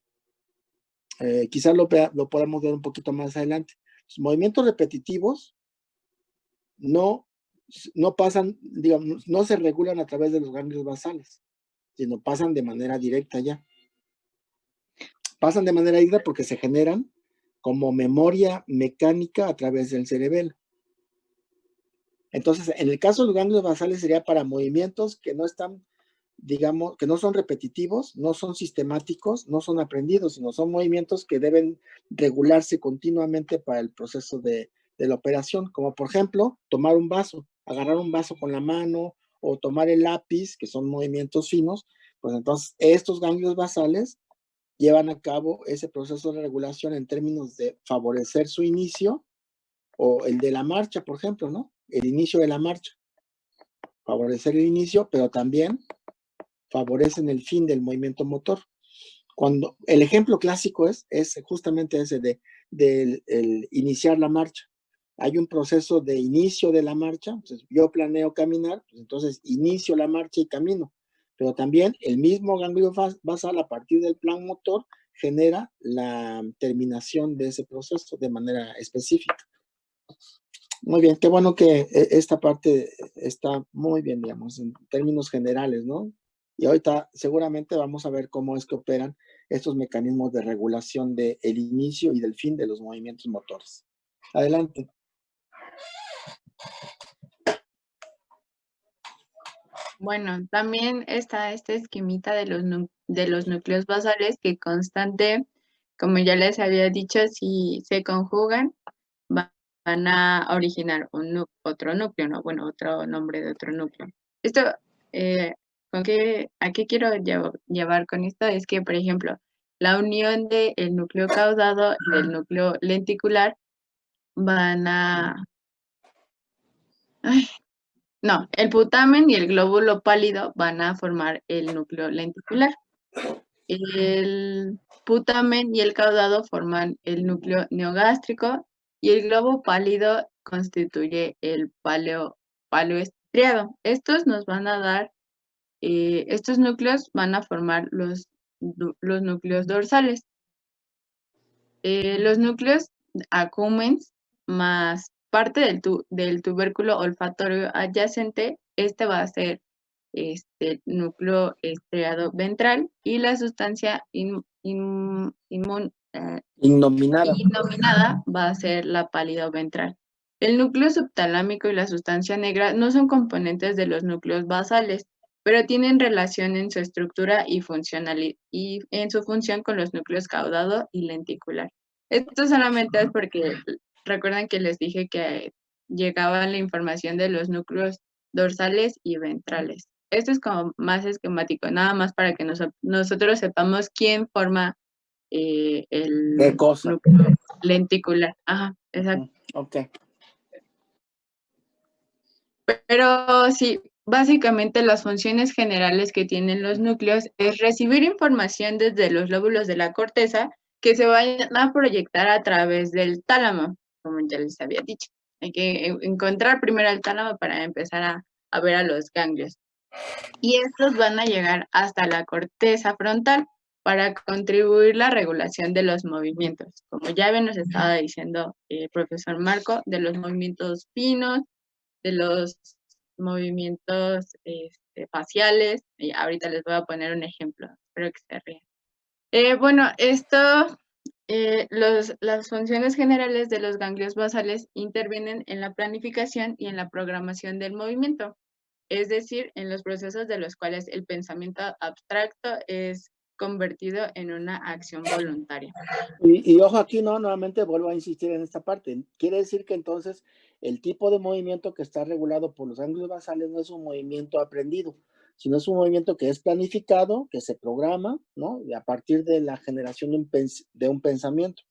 quizás lo podamos ver un poquito más adelante. Los movimientos repetitivos no pasan, digamos, no se regulan a través de los ganglios basales, sino pasan de manera directa ya. Pasan de manera directa porque se generan como memoria mecánica a través del cerebelo. Entonces, en el caso de los ganglios basales sería para movimientos que no están, digamos, que no son repetitivos, no son sistemáticos, no son aprendidos, sino son movimientos que deben regularse continuamente para el proceso de la operación, como por ejemplo, tomar un vaso, agarrar un vaso con la mano o tomar el lápiz, que son movimientos finos. Pues entonces estos ganglios basales llevan a cabo ese proceso de regulación en términos de favorecer su inicio o el de la marcha, por ejemplo, ¿no? El inicio de la marcha. Favorecer el inicio, pero también favorecen el fin del movimiento motor. Cuando el ejemplo clásico es justamente ese de el iniciar la marcha. Hay un proceso de inicio de la marcha, entonces yo planeo caminar, pues entonces inicio la marcha y camino, pero también el mismo ganglio basal a partir del plan motor genera la terminación de ese proceso de manera específica. Muy bien, qué bueno que esta parte está muy bien, digamos, en términos generales, ¿no? Y ahorita seguramente vamos a ver cómo es que operan estos mecanismos de regulación del inicio y del fin de los movimientos motores. Adelante. Bueno, también está este esquemita de los núcleos basales que constante, como ya les había dicho, si se conjugan, van a originar otro núcleo, ¿no? Bueno, otro nombre de otro núcleo. Esto, ¿a qué quiero llevar con esto? Es que, por ejemplo, la unión del núcleo caudado y del núcleo lenticular van a... No, el putamen y el glóbulo pálido van a formar el núcleo lenticular. El putamen y el caudado forman el núcleo neogástrico y el globo pálido constituye el paleoestriado. Estos nos van a dar, estos núcleos van a formar los núcleos dorsales. Los núcleos acúmens más parte del tubérculo olfatorio adyacente, este va a ser núcleo estriado ventral y la sustancia innominada va a ser la pálido ventral. El núcleo subtalámico y la sustancia negra no son componentes de los núcleos basales, pero tienen relación en su estructura y en su función con los núcleos caudado y lenticular. Esto solamente es porque recuerdan que les dije que llegaba la información de los núcleos dorsales y ventrales. Esto es como más esquemático, nada más para que nosotros sepamos quién forma el núcleo lenticular. Ajá, exacto. Ok. Pero sí, básicamente las funciones generales que tienen los núcleos es recibir información desde los lóbulos de la corteza que se vayan a proyectar a través del tálamo, como ya les había dicho. Hay que encontrar primero el tálamo para empezar a ver a los ganglios. Y estos van a llegar hasta la corteza frontal para contribuir la regulación de los movimientos. Como ya nos estaba diciendo el profesor Marco, de los movimientos finos, de los movimientos faciales. Y ahorita les voy a poner un ejemplo, espero que se rían. Bueno, las funciones generales de los ganglios basales intervienen en la planificación y en la programación del movimiento, es decir, en los procesos de los cuales el pensamiento abstracto es convertido en una acción voluntaria. Y ojo aquí, no, nuevamente vuelvo a insistir en esta parte. Quiere decir que entonces el tipo de movimiento que está regulado por los ganglios basales no es un movimiento aprendido, sino es un movimiento que es planificado, que se programa, ¿no? Y a partir de la generación de un pensamiento.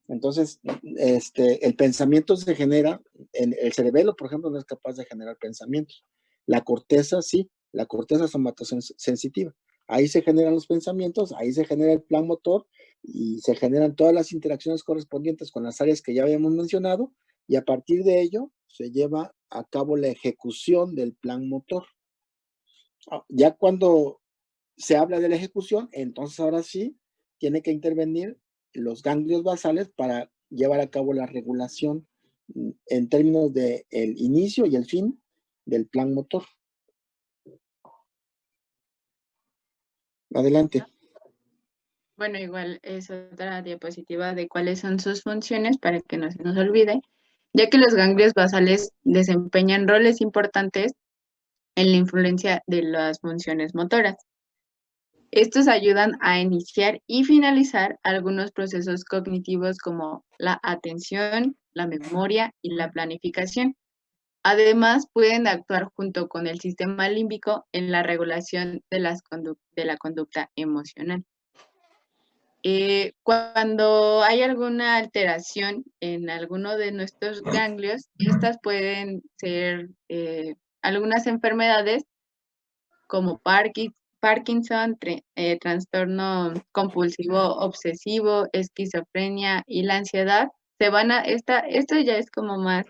Entonces, el pensamiento se genera, el cerebelo, por ejemplo, no es capaz de generar pensamientos. La corteza sí, la corteza somatosensitiva. Ahí se generan los pensamientos, ahí se genera el plan motor y se generan todas las interacciones correspondientes con las áreas que ya habíamos mencionado y a partir de ello se lleva a cabo la ejecución del plan motor. Ya cuando se habla de la ejecución, entonces ahora sí tiene que intervenir los ganglios basales para llevar a cabo la regulación en términos de el inicio y el fin del plan motor. Adelante. Bueno, igual es otra diapositiva de cuáles son sus funciones para que no se nos olvide, ya que los ganglios basales desempeñan roles importantes en la influencia de las funciones motoras. Estos ayudan a iniciar y finalizar algunos procesos cognitivos como la atención, la memoria y la planificación. Además, pueden actuar junto con el sistema límbico en la regulación de la conducta emocional. Cuando hay alguna alteración en alguno de nuestros ganglios, estas pueden ser algunas enfermedades como Parkinson, trastorno compulsivo obsesivo, esquizofrenia y la ansiedad. Esto ya es como más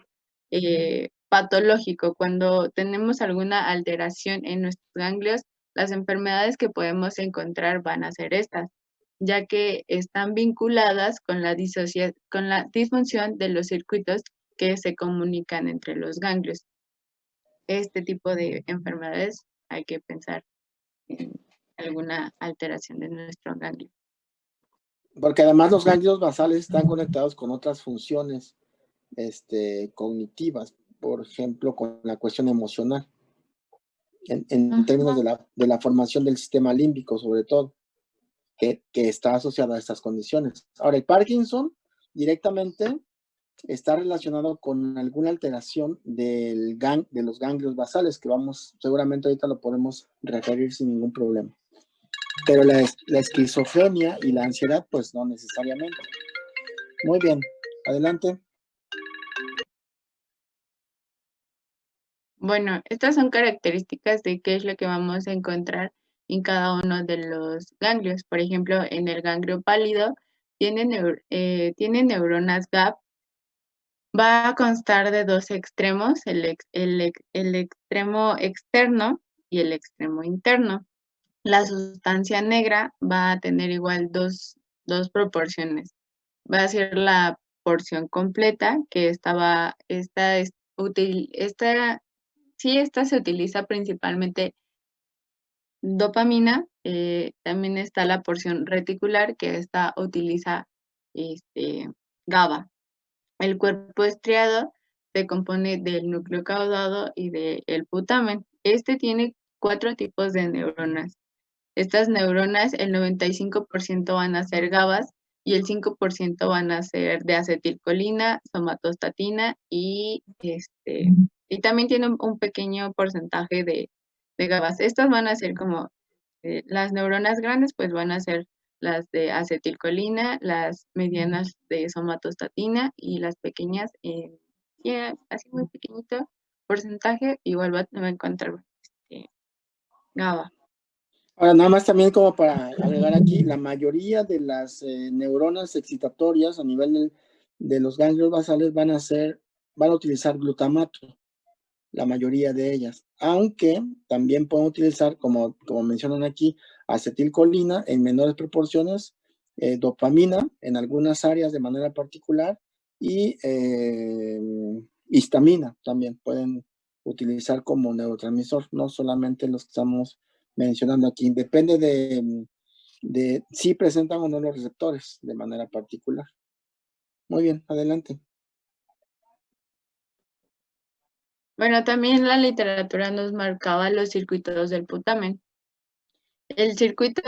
patológico. Cuando tenemos alguna alteración en nuestros ganglios, las enfermedades que podemos encontrar van a ser estas, ya que están vinculadas con la disfunción de los circuitos que se comunican entre los ganglios. Este tipo de enfermedades hay que pensar en alguna alteración de nuestro ganglio. Porque además los ganglios basales están conectados con otras funciones cognitivas, por ejemplo, con la cuestión emocional, en términos de la formación del sistema límbico, sobre todo, que está asociado a estas condiciones. Ahora, el Parkinson directamente está relacionado con alguna alteración de los ganglios basales, que seguramente ahorita lo podemos referir sin ningún problema. Pero la esquizofrenia y la ansiedad, pues no necesariamente. Muy bien, adelante. Bueno, estas son características de qué es lo que vamos a encontrar en cada uno de los ganglios. Por ejemplo, en el ganglio pálido tiene neuronas GAP. Va a constar de dos extremos, el extremo externo y el extremo interno. La sustancia negra va a tener igual dos proporciones. Va a ser la porción completa, que esta se utiliza principalmente dopamina. También está la porción reticular, que esta utiliza GABA. El cuerpo estriado se compone del núcleo caudado y del putamen. Este tiene 4 tipos de neuronas. Estas neuronas, el 95% van a ser GABAs y el 5% van a ser de acetilcolina, somatostatina y también tiene un pequeño porcentaje de GABAs. Estas van a ser como las neuronas grandes, pues van a ser las de acetilcolina, las medianas de somatostatina y las pequeñas, así muy pequeñito porcentaje, igual va a encontrar GABA. Ahora, nada más también como para agregar aquí, la mayoría de las neuronas excitatorias a nivel de los ganglios basales van a utilizar glutamato, la mayoría de ellas, aunque también pueden utilizar, como mencionan aquí, acetilcolina en menores proporciones, dopamina en algunas áreas de manera particular y histamina también pueden utilizar como neurotransmisor, no solamente los que estamos mencionando aquí, depende de si presentan o no los receptores de manera particular. Muy bien, adelante. Bueno, también la literatura nos marcaba los circuitos del putamen. El circuito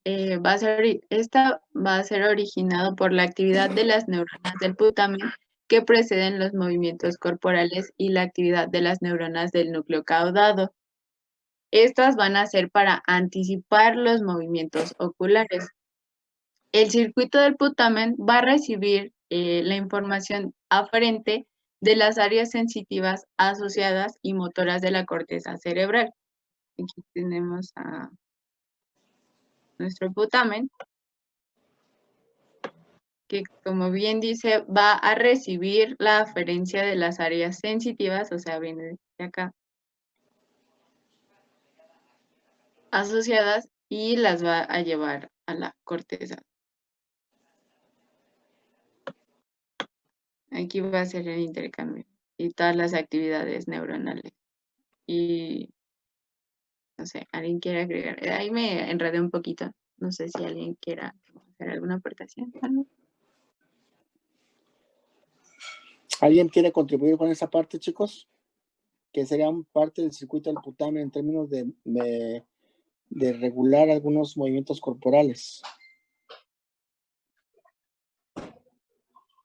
va a ser originado por la actividad de las neuronas del putamen que preceden los movimientos corporales y la actividad de las neuronas del núcleo caudado. Estas van a ser para anticipar los movimientos oculares. El circuito del putamen va a recibir la información aferente de las áreas sensitivas asociadas y motoras de la corteza cerebral. Aquí tenemos a nuestro putamen, que como bien dice, va a recibir la aferencia de las áreas sensitivas, o sea, viene de acá, asociadas, y las va a llevar a la corteza. Aquí va a ser el intercambio y todas las actividades neuronales. Y no sé, ¿alguien quiere agregar? Ahí me enredé un poquito. No sé si alguien quiera hacer alguna aportación. ¿Algo? ¿Alguien quiere contribuir con esa parte, chicos? Que sería parte del circuito del putamen en términos de regular algunos movimientos corporales.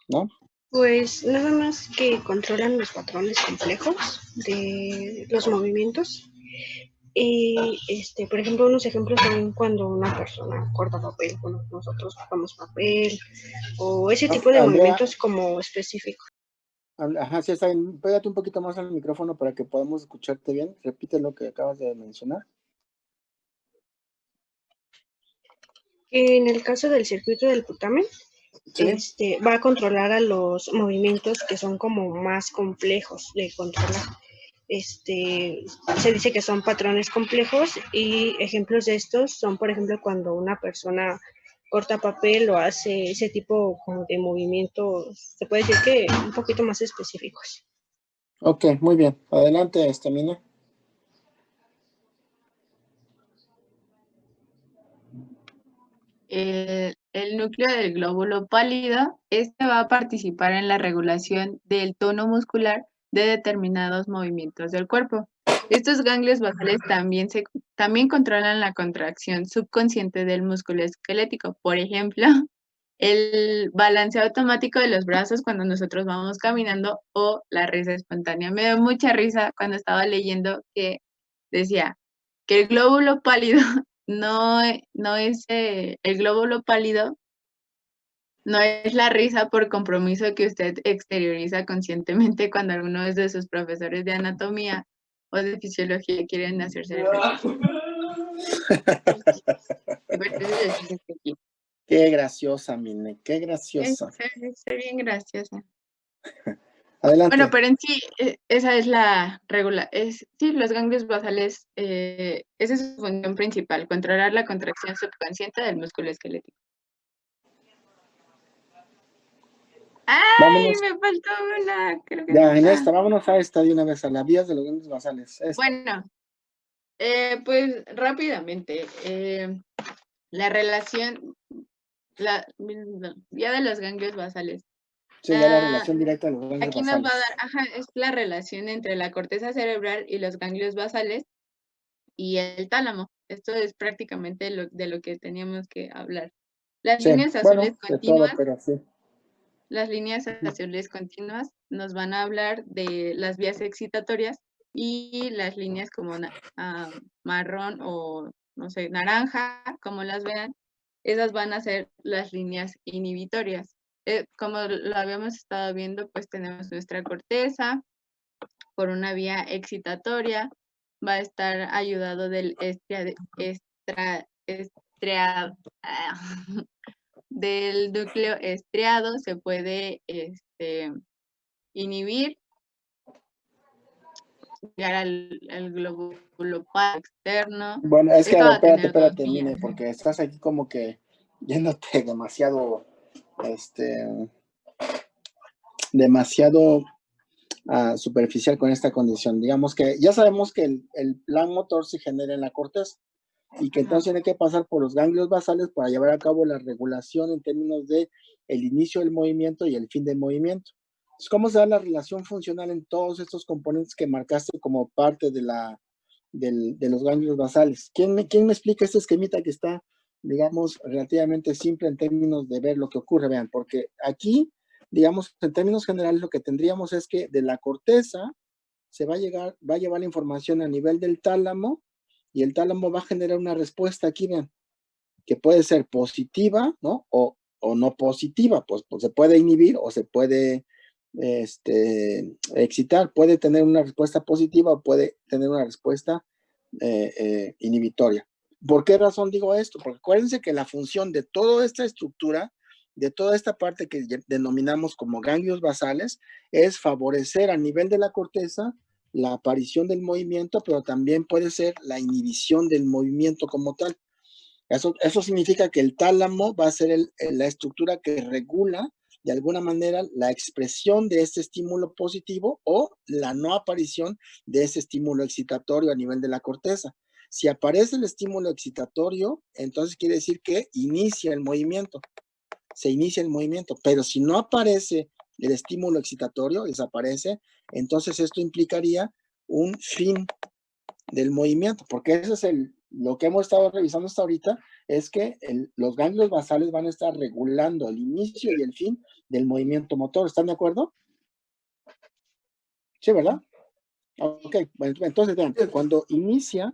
¿No? Pues nada más que controlan los patrones complejos de los movimientos. Y, por ejemplo, unos ejemplos son cuando una persona corta papel, bueno, nosotros cortamos papel, o ese tipo de Andrea, movimientos como específicos. ajá, sí, está bien. Pégate un poquito más al micrófono para que podamos escucharte bien. Repite lo que acabas de mencionar. En el caso del circuito del putamen, Sí. va a controlar a los movimientos que son como más complejos de controlar. Se dice que son patrones complejos y ejemplos de estos son, por ejemplo, cuando una persona corta papel o hace ese tipo como de movimientos, se puede decir que un poquito más específicos. Ok, muy bien. Adelante, Mina. El núcleo del glóbulo pálido, este va a participar en la regulación del tono muscular de determinados movimientos del cuerpo. Estos ganglios basales también controlan la contracción subconsciente del músculo esquelético. Por ejemplo, el balanceo automático de los brazos cuando nosotros vamos caminando o la risa espontánea. Me dio mucha risa cuando estaba leyendo que decía que el glóbulo pálido no es el glóbulo pálido, no es la risa por compromiso que usted exterioriza conscientemente cuando alguno de sus profesores de anatomía o de fisiología quieren hacerse el ejercicio. Qué graciosa, Mine, qué graciosa. Soy bien graciosa. Adelante. Bueno, pero en sí, esa es la regula. Sí, los ganglios basales, esa es su función principal, controlar la contracción subconsciente del músculo esquelético. ¡Ay! Vámonos. Me faltó una. Creo que Ya, en esta, vámonos a esta de una vez, a las vías de los ganglios basales. Esta. Bueno, pues rápidamente. La relación, la vía de los ganglios basales. Sí, ya la relación directa de los ganglios Aquí basales. nos va a dar, es la relación entre la corteza cerebral y los ganglios basales y el tálamo. Esto es prácticamente de lo que teníamos que hablar. Las Sí, líneas bueno, azules de todo, continuas, pero sí. las líneas azules continuas nos van a hablar de las vías excitatorias y las líneas como marrón o, no sé, naranja, como las vean, esas van a ser las líneas inhibitorias. Como lo habíamos estado viendo, pues tenemos nuestra corteza por una vía excitatoria, va a estar ayudado del del núcleo estriado, se puede inhibir, llegar al glóbulo externo. Bueno, es que, Esto a va ver, a tener dos espérate, vías. Mine, porque estás aquí como que yéndote demasiado superficial con esta condición. Digamos que ya sabemos que el plan motor se genera en la corteza y que entonces tiene que pasar por los ganglios basales para llevar a cabo la regulación en términos de el inicio del movimiento y el fin del movimiento. Entonces, ¿cómo se da la relación funcional en todos estos componentes que marcaste como parte de los ganglios basales? ¿Quién me explica este esquemita que está, digamos, relativamente simple en términos de ver lo que ocurre? Vean, porque aquí, digamos, en términos generales, lo que tendríamos es que de la corteza se va a llevar la información a nivel del tálamo y el tálamo va a generar una respuesta aquí, vean, que puede ser positiva, ¿no? O no positiva, pues se puede inhibir o se puede excitar, puede tener una respuesta positiva o puede tener una respuesta inhibitoria. ¿Por qué razón digo esto? Porque acuérdense que la función de toda esta estructura, de toda esta parte que denominamos como ganglios basales, es favorecer a nivel de la corteza la aparición del movimiento, pero también puede ser la inhibición del movimiento como tal. Eso significa que el tálamo va a ser la estructura que regula de alguna manera la expresión de este estímulo positivo o la no aparición de ese estímulo excitatorio a nivel de la corteza. Si aparece el estímulo excitatorio, entonces quiere decir que inicia el movimiento, se inicia el movimiento, pero si no aparece el estímulo excitatorio, desaparece, entonces esto implicaría un fin del movimiento, porque eso es lo que hemos estado revisando hasta ahorita, es que los ganglios basales van a estar regulando el inicio y el fin del movimiento motor. ¿Están de acuerdo? Sí, ¿verdad? Ok, bueno, entonces vean, cuando inicia,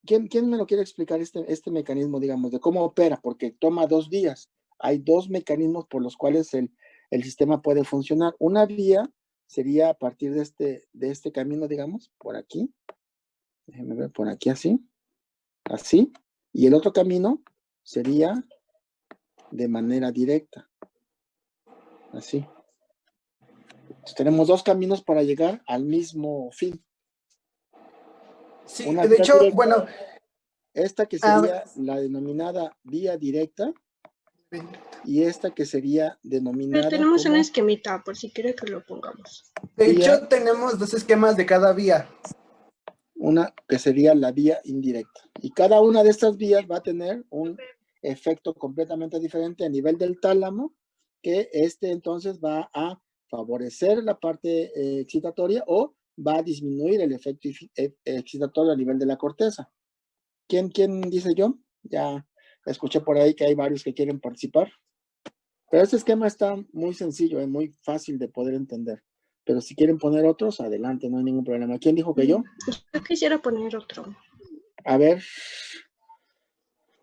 ¿quién me lo quiere explicar este mecanismo, digamos, de cómo opera? Porque toma 2 vías. Hay 2 mecanismos por los cuales el sistema puede funcionar. Una vía sería a partir de este camino, digamos, por aquí. Déjenme ver, por aquí así. Así. Y el otro camino sería de manera directa. Así. Entonces, tenemos 2 caminos para llegar al mismo fin. Sí, Una de vía hecho, directa, bueno, esta que sería la denominada vía directa y esta que sería Pero denominada tenemos un como esquemita, por si quiere que lo pongamos. de vía, hecho tenemos 2 esquemas de cada vía. una que sería la vía indirecta. Y cada una de estas vías va a tener un efecto completamente diferente a nivel del tálamo, que entonces va a favorecer la parte excitatoria o va a disminuir el efecto excitatorio a nivel de la corteza. ¿Quién dice yo? Ya escuché por ahí que hay varios que quieren participar. Pero este esquema está muy sencillo, es muy fácil de poder entender. Pero si quieren poner otros, adelante, no hay ningún problema. ¿Quién dijo que yo? Yo quisiera poner otro. A ver,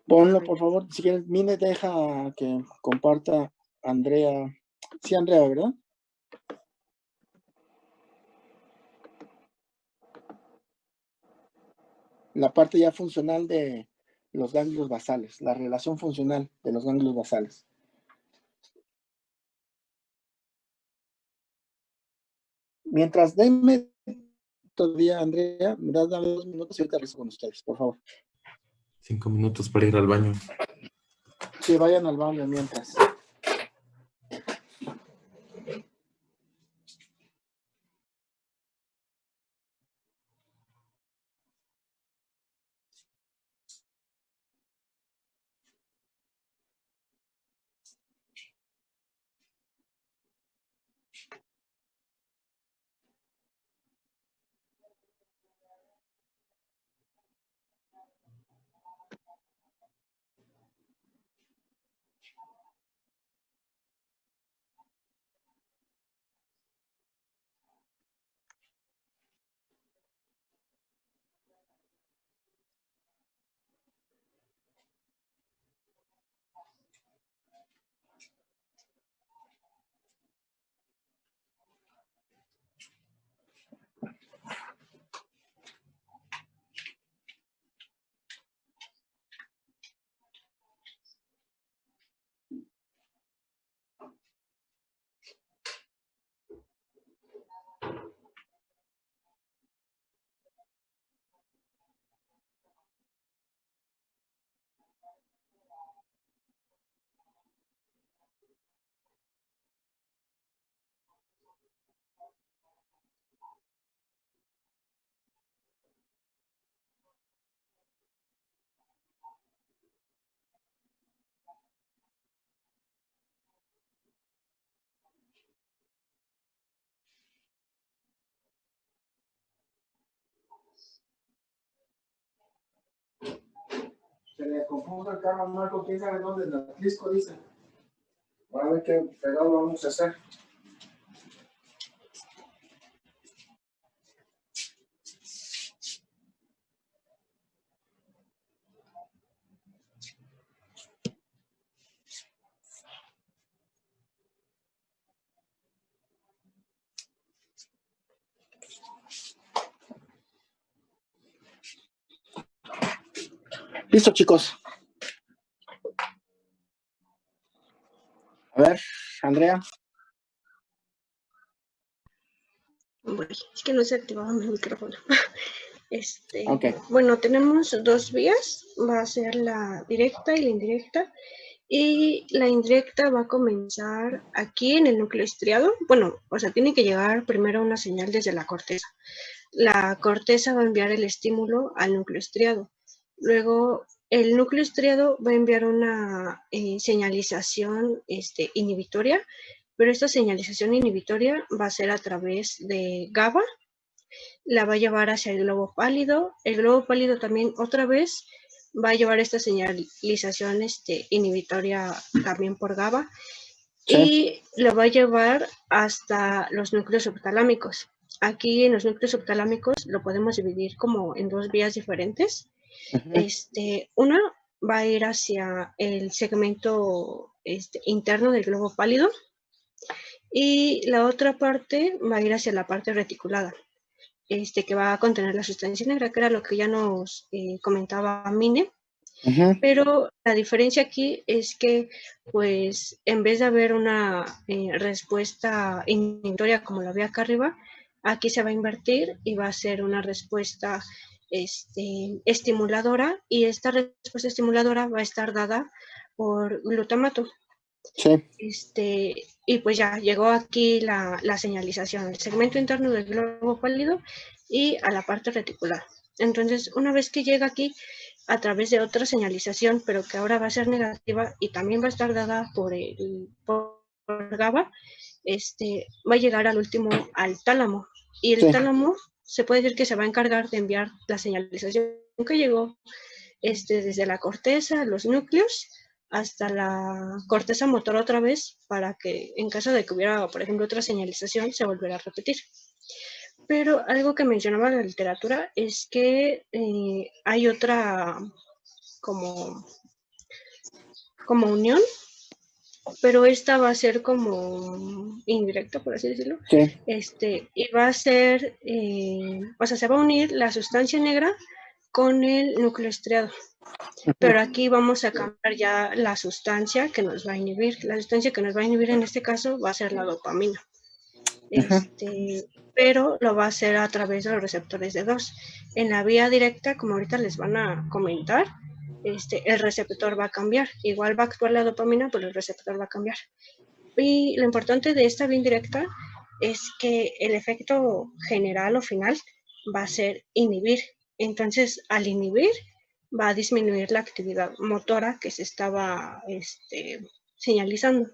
ponlo por favor. Si quieres, Mine, deja que comparta Andrea. Sí, Andrea, ¿verdad? La parte ya funcional de los ganglios basales, la relación funcional de los ganglios basales. Mientras denme todavía, Andrea, me das 2 minutos y ahorita regreso con ustedes, por favor. 5 minutos para ir al baño. Sí, vayan al baño mientras. Se le compuso el carro a Marco, quién sabe dónde, en Atlisco, dice. A ver qué fregado vamos a hacer. Listo, chicos. A ver, Andrea. Bueno, es que no se activaba mi micrófono. Ok. Bueno, tenemos 2 vías, va a ser la directa y la indirecta. Y la indirecta va a comenzar aquí en el núcleo estriado. Bueno, o sea, tiene que llegar primero una señal desde la corteza. La corteza va a enviar el estímulo al núcleo estriado. Luego, el núcleo estriado va a enviar una señalización inhibitoria, pero esta señalización inhibitoria va a ser a través de GABA. La va a llevar hacia el globo pálido. El globo pálido también otra vez va a llevar esta señalización inhibitoria también por GABA. Sí. Y lo va a llevar hasta los núcleos subtalámicos. Aquí en los núcleos subtalámicos lo podemos dividir como en dos vías diferentes. Una va a ir hacia el segmento interno del globo pálido y la otra parte va a ir hacia la parte reticulada, que va a contener la sustancia negra, que era lo que ya nos comentaba Mine. Pero la diferencia aquí es que, pues, en vez de haber una respuesta inhibitoria como la había acá arriba, aquí se va a invertir y va a ser una respuesta estimuladora, y esta respuesta estimuladora va a estar dada por glutamato. Sí. Y pues ya llegó aquí la señalización, el segmento interno del globo pálido y a la parte reticular. Entonces, una vez que llega aquí, a través de otra señalización, pero que ahora va a ser negativa y también va a estar dada por GABA, va a llegar al último, al tálamo. Y el tálamo se puede decir que se va a encargar de enviar la señalización que llegó desde la corteza, los núcleos, hasta la corteza motor otra vez, para que en caso de que hubiera, por ejemplo, otra señalización, se volviera a repetir. Pero algo que mencionaba la literatura es que hay otra como unión, pero esta va a ser como indirecta, por así decirlo. Sí. Y va a ser, o sea, se va a unir la sustancia negra con el núcleo estriado. Pero aquí vamos a cambiar ya la sustancia que nos va a inhibir. La sustancia que nos va a inhibir en este caso va a ser la dopamina. Pero lo va a hacer a través de los receptores de 2. En la vía directa, como ahorita les van a comentar, el receptor va a cambiar. Igual va a actuar la dopamina, pero el receptor va a cambiar. Y lo importante de esta vía indirecta es que el efecto general o final va a ser inhibir. Entonces, al inhibir, va a disminuir la actividad motora que se estaba señalizando.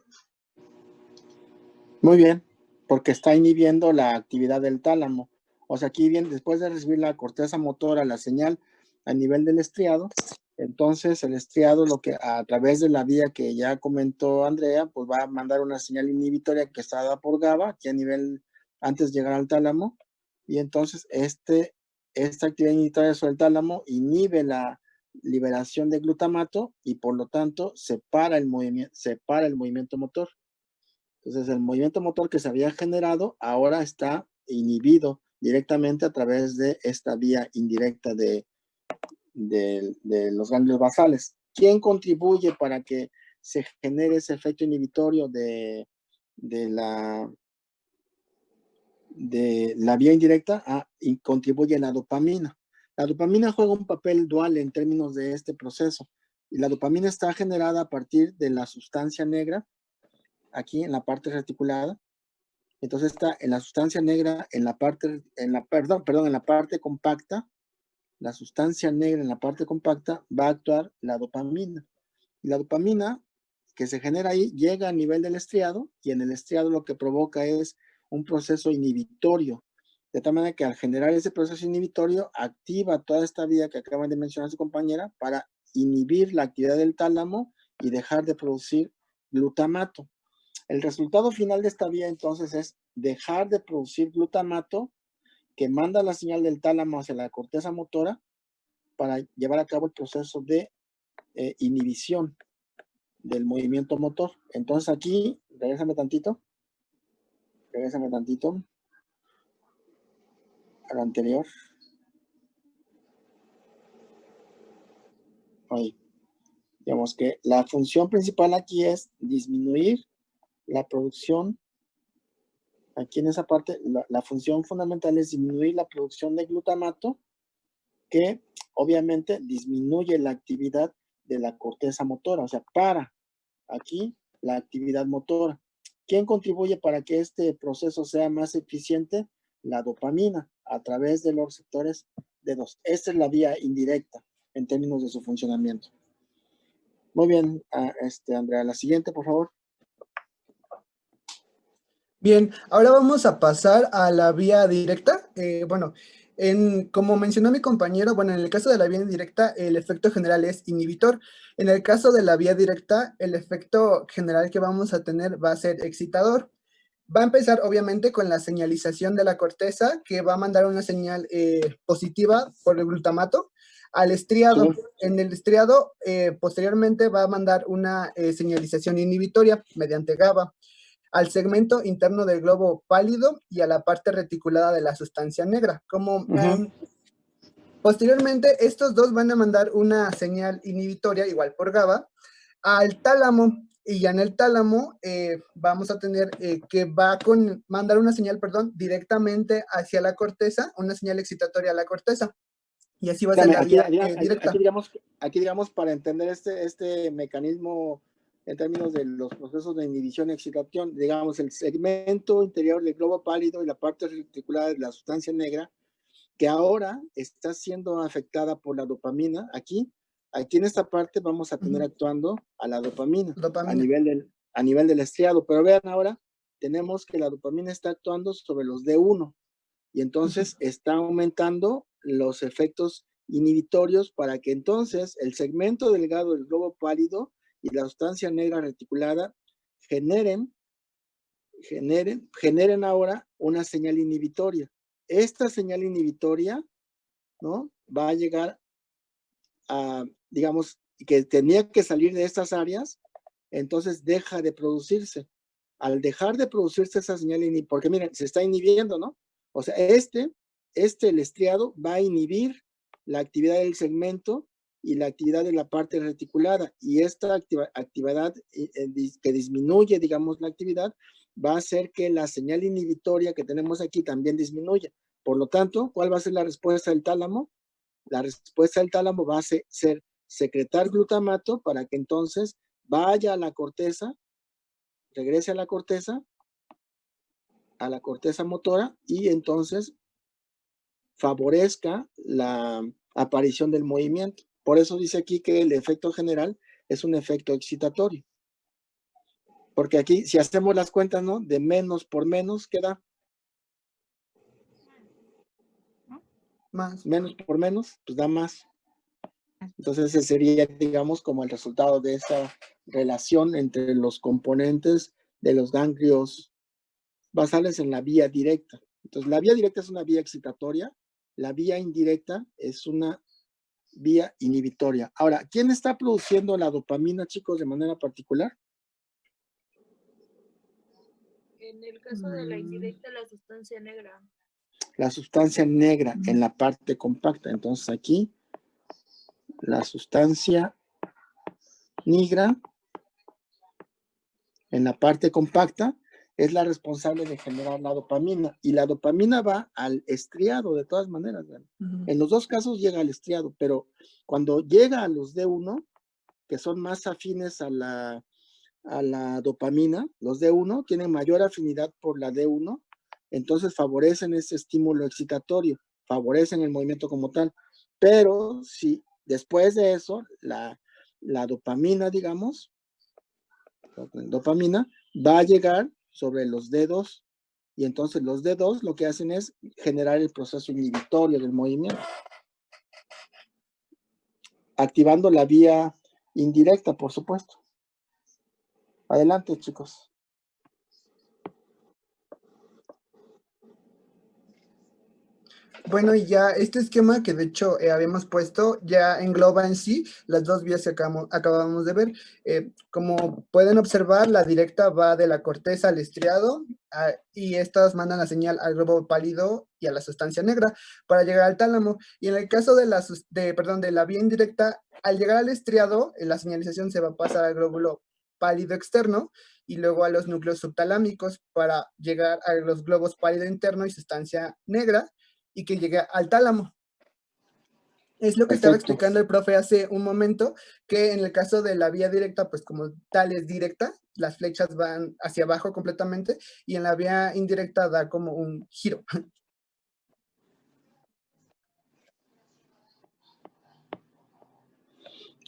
Muy bien, porque está inhibiendo la actividad del tálamo. O sea, aquí bien, después de recibir la corteza motora, la señal a nivel del estriado, entonces el estriado, lo que a través de la vía que ya comentó Andrea, pues va a mandar una señal inhibitoria que está dada por GABA, aquí a nivel, antes de llegar al tálamo, y entonces esta actividad inhibitoria sobre el tálamo inhibe la liberación de glutamato y por lo tanto separa el movimiento motor. Entonces, el movimiento motor que se había generado ahora está inhibido directamente a través de esta vía indirecta de los ganglios basales. ¿Quién contribuye para que se genere ese efecto inhibitorio de la vía indirecta? Y contribuye la dopamina. La dopamina juega un papel dual en términos de este proceso. Y la dopamina está generada a partir de la sustancia negra, aquí en la parte reticulada. Entonces está en la sustancia negra, en la parte compacta, la sustancia negra en la parte compacta va a actuar la dopamina. Y la dopamina que se genera ahí llega a nivel del estriado y en el estriado lo que provoca es un proceso inhibitorio. De tal manera que al generar ese proceso inhibitorio activa toda esta vía que acaban de mencionar su compañera para inhibir la actividad del tálamo y dejar de producir glutamato. El resultado final de esta vía entonces es dejar de producir glutamato que manda la señal del tálamo hacia la corteza motora para llevar a cabo el proceso de inhibición del movimiento motor. Entonces aquí, regrésame tantito al anterior. Ahí. Digamos que la función principal aquí es disminuir la producción. Aquí en esa parte, la función fundamental es disminuir la producción de glutamato, que obviamente disminuye la actividad de la corteza motora, o sea, para aquí la actividad motora. ¿Quién contribuye para que este proceso sea más eficiente? La dopamina, a través de los receptores D2. Esta es la vía indirecta en términos de su funcionamiento. Muy bien, Andrea, la siguiente, por favor. Bien, ahora vamos a pasar a la vía directa. Como mencionó mi compañero, en el caso de la vía indirecta, el efecto general es inhibitor. En el caso de la vía directa, el efecto general que vamos a tener va a ser excitador. Va a empezar, obviamente, con la señalización de la corteza, que va a mandar una señal positiva por el glutamato al estriado. Sí. En el estriado, posteriormente, va a mandar una señalización inhibitoria mediante GABA al segmento interno del globo pálido y a la parte reticulada de la sustancia negra. Posteriormente, estos dos van a mandar una señal inhibitoria, igual por GABA, al tálamo, y ya en el tálamo vamos a tener que va a mandar una señal, directamente hacia la corteza, una señal excitatoria a la corteza. Y así va a ser la vía directa. Aquí digamos, para entender este mecanismo en términos de los procesos de inhibición y excitación, digamos, el segmento interior del globo pálido y la parte reticulada de la sustancia negra, que ahora está siendo afectada por la dopamina. Aquí en esta parte vamos a tener actuando a la dopamina. A nivel del estriado. Pero vean ahora, tenemos que la dopamina está actuando sobre los D1 y entonces está aumentando los efectos inhibitorios para que entonces el segmento delgado del globo pálido y la sustancia negra reticulada generen ahora una señal inhibitoria. Esta señal inhibitoria, ¿no?, va a llegar a, digamos, que tenía que salir de estas áreas, entonces deja de producirse. Al dejar de producirse esa señal inhibitoria, porque miren, se está inhibiendo, ¿no? O sea, el estriado va a inhibir la actividad del segmento y la actividad de la parte reticulada, y esta actividad que disminuye, digamos, la actividad, va a hacer que la señal inhibitoria que tenemos aquí también disminuya. Por lo tanto, ¿cuál va a ser la respuesta del tálamo? La respuesta del tálamo va a ser secretar glutamato para que entonces vaya a la corteza, regrese a la corteza motora, y entonces favorezca la aparición del movimiento. Por eso dice aquí que el efecto general es un efecto excitatorio. Porque aquí, si hacemos las cuentas, ¿no?, de menos por menos, ¿qué da? Más. Menos por menos, pues da más. Entonces ese sería, digamos, como el resultado de esa relación entre los componentes de los ganglios basales en la vía directa. Entonces la vía directa es una vía excitatoria, la vía indirecta es una vía inhibitoria. Ahora, ¿quién está produciendo la dopamina, chicos, de manera particular? En el caso de la indirecta, la sustancia negra. La sustancia negra en la parte compacta. Entonces aquí la sustancia negra en la parte compacta es la responsable de generar la dopamina, y la dopamina va al estriado de todas maneras. En los dos casos llega al estriado, pero cuando llega a los D1, que son más afines a la dopamina, los D1 tienen mayor afinidad por la D1, entonces favorecen ese estímulo excitatorio, favorecen el movimiento como tal. Pero si después de eso, la dopamina, digamos, dopamina va a llegar sobre los dedos, y entonces los dedos lo que hacen es generar el proceso inhibitorio del movimiento, activando la vía indirecta, por supuesto. Adelante, chicos. Bueno, y ya este esquema que de hecho habíamos puesto ya engloba en sí las dos vías que acabamos de ver. Como pueden observar, la directa va de la corteza al estriado, y estas mandan la señal al globo pálido y a la sustancia negra para llegar al tálamo. Y en el caso de la vía indirecta, al llegar al estriado, la señalización se va a pasar al glóbulo pálido externo y luego a los núcleos subtalámicos para llegar a los globos pálido interno y sustancia negra, y que llegue al tálamo. Es lo que estaba Perfecto. explicando el profe hace un momento, que en el caso de la vía directa, pues como tal es directa, las flechas van hacia abajo completamente, y en la vía indirecta da como un giro.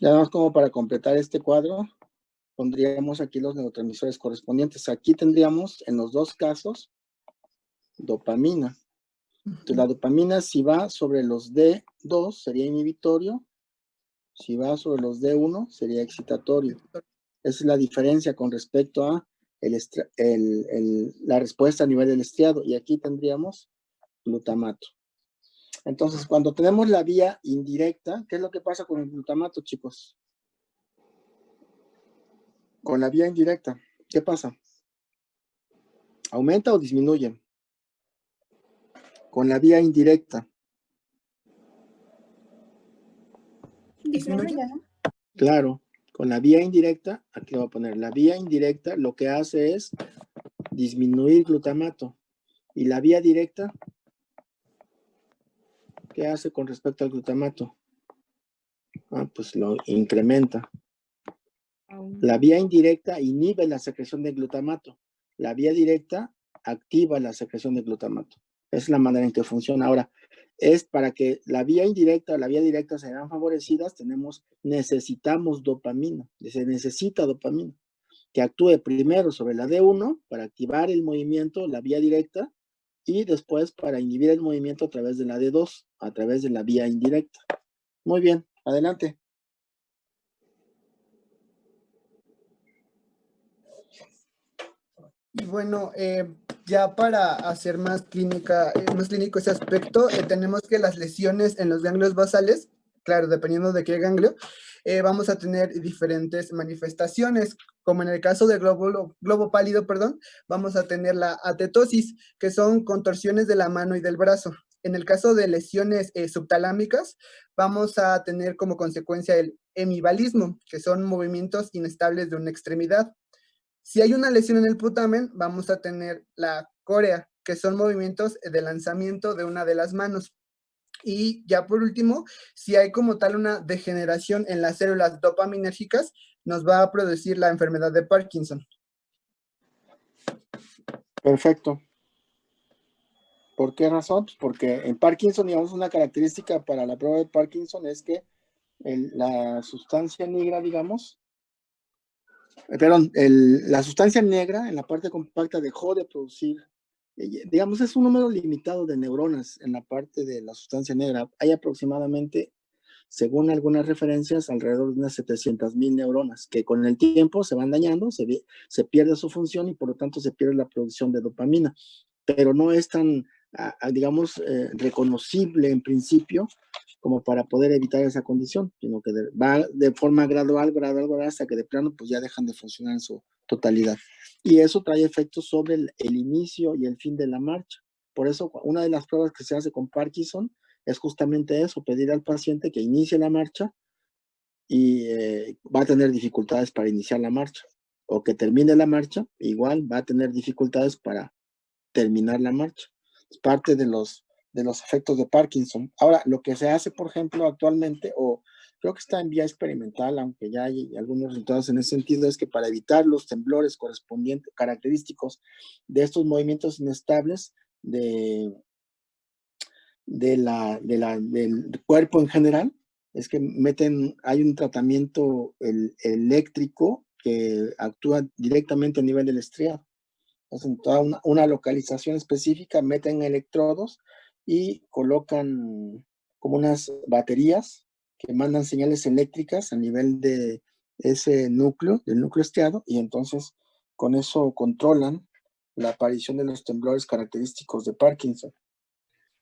Ya nada más como para completar este cuadro, pondríamos aquí los neurotransmisores correspondientes. Aquí tendríamos, en los dos casos, dopamina. Entonces, la dopamina, si va sobre los D2, sería inhibitorio. Si va sobre los D1, sería excitatorio. Esa es la diferencia con respecto a la respuesta a nivel del estriado. Y aquí tendríamos glutamato. Entonces, cuando tenemos la vía indirecta, ¿qué es lo que pasa con el glutamato, chicos? Con la vía indirecta, ¿qué pasa? ¿Aumenta o disminuye? Con la vía indirecta. ¿Disminuye? Claro, con la vía indirecta, aquí le voy a poner, la vía indirecta lo que hace es disminuir glutamato. Y la vía directa, ¿qué hace con respecto al glutamato? Pues lo incrementa. La vía indirecta inhibe la secreción de glutamato. La vía directa activa la secreción de glutamato. Esa es la manera en que funciona. Ahora, es para que la vía indirecta o la vía directa sean favorecidas, necesitamos dopamina. Se necesita dopamina que actúe primero sobre la D1 para activar el movimiento, la vía directa, y después para inhibir el movimiento a través de la D2, a través de la vía indirecta. Muy bien, adelante. Y bueno, ya para hacer más clínico ese aspecto, tenemos que las lesiones en los ganglios basales, claro, dependiendo de qué ganglio, vamos a tener diferentes manifestaciones, como en el caso del globo pálido, perdón, vamos a tener la atetosis, que son contorsiones de la mano y del brazo. En el caso de lesiones subtalámicas, vamos a tener como consecuencia el hemivalismo, que son movimientos inestables de una extremidad. Si hay una lesión en el putamen, vamos a tener la córea, que son movimientos de lanzamiento de una de las manos. Y ya por último, si hay como tal una degeneración en las células dopaminérgicas, nos va a producir la enfermedad de Parkinson. Perfecto. ¿Por qué razón? Pues porque en Parkinson, digamos, una característica para la prueba de Parkinson es que la sustancia negra, digamos, la sustancia negra en la parte compacta dejó de producir, digamos, es un número limitado de neuronas en la parte de la sustancia negra. Hay aproximadamente, según algunas referencias, alrededor de unas 700,000 neuronas que con el tiempo se van dañando, se pierde su función y por lo tanto se pierde la producción de dopamina, pero no es tan, digamos, reconocible en principio como para poder evitar esa condición, sino que va de forma gradual, hasta que de plano pues ya dejan de funcionar en su totalidad. Y eso trae efectos sobre el inicio y el fin de la marcha. Por eso, una de las pruebas que se hace con Parkinson es justamente eso, pedir al paciente que inicie la marcha y va a tener dificultades para iniciar la marcha, o que termine la marcha, igual va a tener dificultades para terminar la marcha. Es parte de los efectos de Parkinson. Ahora, lo que se hace, por ejemplo, actualmente, o creo que está en vía experimental, aunque ya hay algunos resultados en ese sentido, es que para evitar los temblores correspondientes, característicos de estos movimientos inestables del cuerpo en general, es que hay un tratamiento eléctrico que actúa directamente a nivel del estriado. Hacen toda una localización específica, meten electrodos y colocan como unas baterías que mandan señales eléctricas a nivel de ese núcleo, del núcleo estriado, y entonces con eso controlan la aparición de los temblores característicos de Parkinson.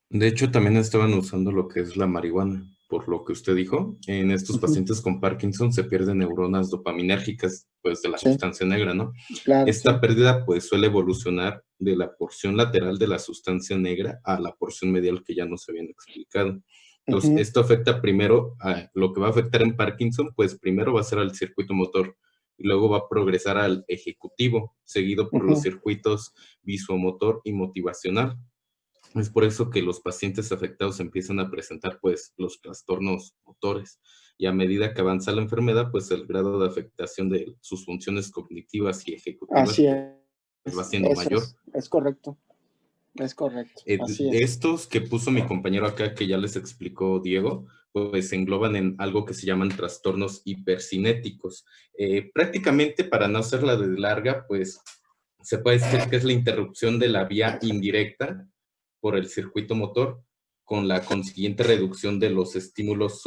De hecho, también estaban usando lo que es la marihuana, por lo que usted dijo. En estos pacientes con Parkinson se pierden neuronas dopaminérgicas, pues de la sustancia negra, ¿no? Claro, Esta pérdida, pues, suele evolucionar de la porción lateral de la sustancia negra a la porción medial que ya nos habían explicado. Entonces, esto afecta primero a lo que va a afectar en Parkinson, pues primero va a ser al circuito motor y luego va a progresar al ejecutivo, seguido por los circuitos visuomotor y motivacional. Es por eso que los pacientes afectados empiezan a presentar pues los trastornos motores, y a medida que avanza la enfermedad, pues el grado de afectación de sus funciones cognitivas y ejecutivas Así pues, va siendo eso mayor. es correcto. Es correcto, así es. Estos que puso mi compañero acá, que ya les explicó Diego, pues se engloban en algo que se llaman trastornos hipercinéticos. Prácticamente, para no hacerla de larga, pues se puede decir que es la interrupción de la vía indirecta por el circuito motor, con la consiguiente reducción de los estímulos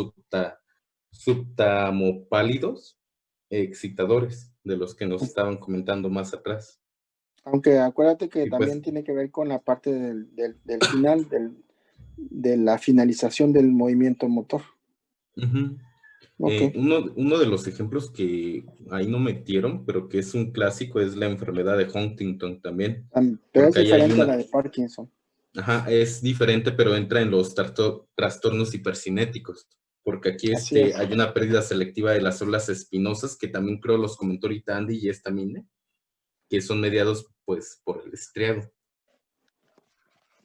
subtamopálidos excitadores, de los que nos estaban comentando más atrás. Aunque acuérdate que Y pues, también tiene que ver con la parte del final, de la finalización del movimiento motor. Ok. Uno de los ejemplos que ahí no metieron, pero que es un clásico, es la enfermedad de Huntington también. Pero es Porque ahí hay diferente a una... la de Parkinson. Ajá, es diferente, pero entra en los trastornos hipercinéticos, porque aquí Así es. hay una pérdida selectiva de las células espinosas, que también creo los comentó ahorita Andy y esta Mine, que son mediados pues por el estriado.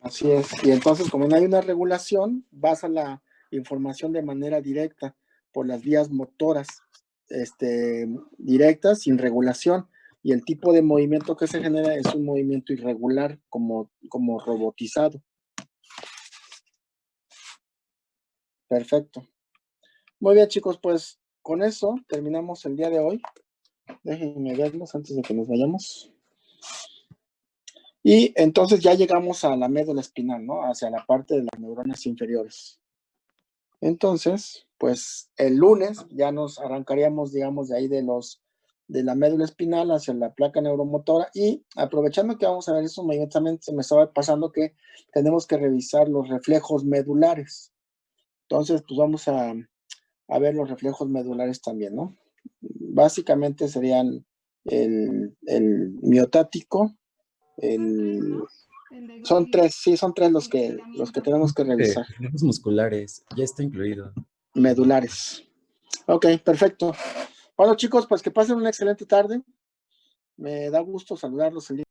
Así es. Y entonces, como no hay una regulación, vas a la información de manera directa por las vías motoras directas, sin regulación. Y el tipo de movimiento que se genera es un movimiento irregular, como robotizado. Perfecto. Muy bien, chicos, pues con eso terminamos el día de hoy. Déjenme verlos antes de que nos vayamos. Y entonces ya llegamos a la médula espinal, ¿no? Hacia la parte de las neuronas inferiores. Entonces, pues el lunes ya nos arrancaríamos, digamos, de ahí de la médula espinal hacia la placa neuromotora, y aprovechando que vamos a ver eso, inmediatamente se me estaba pasando que tenemos que revisar los reflejos medulares. Entonces, pues vamos a ver los reflejos medulares también, ¿no? Básicamente serían el miotático, son tres los que tenemos que revisar. Reflejos musculares, ya está incluido. Medulares. Ok, perfecto. Bueno, chicos, pues que pasen una excelente tarde. Me da gusto saludarlos el día.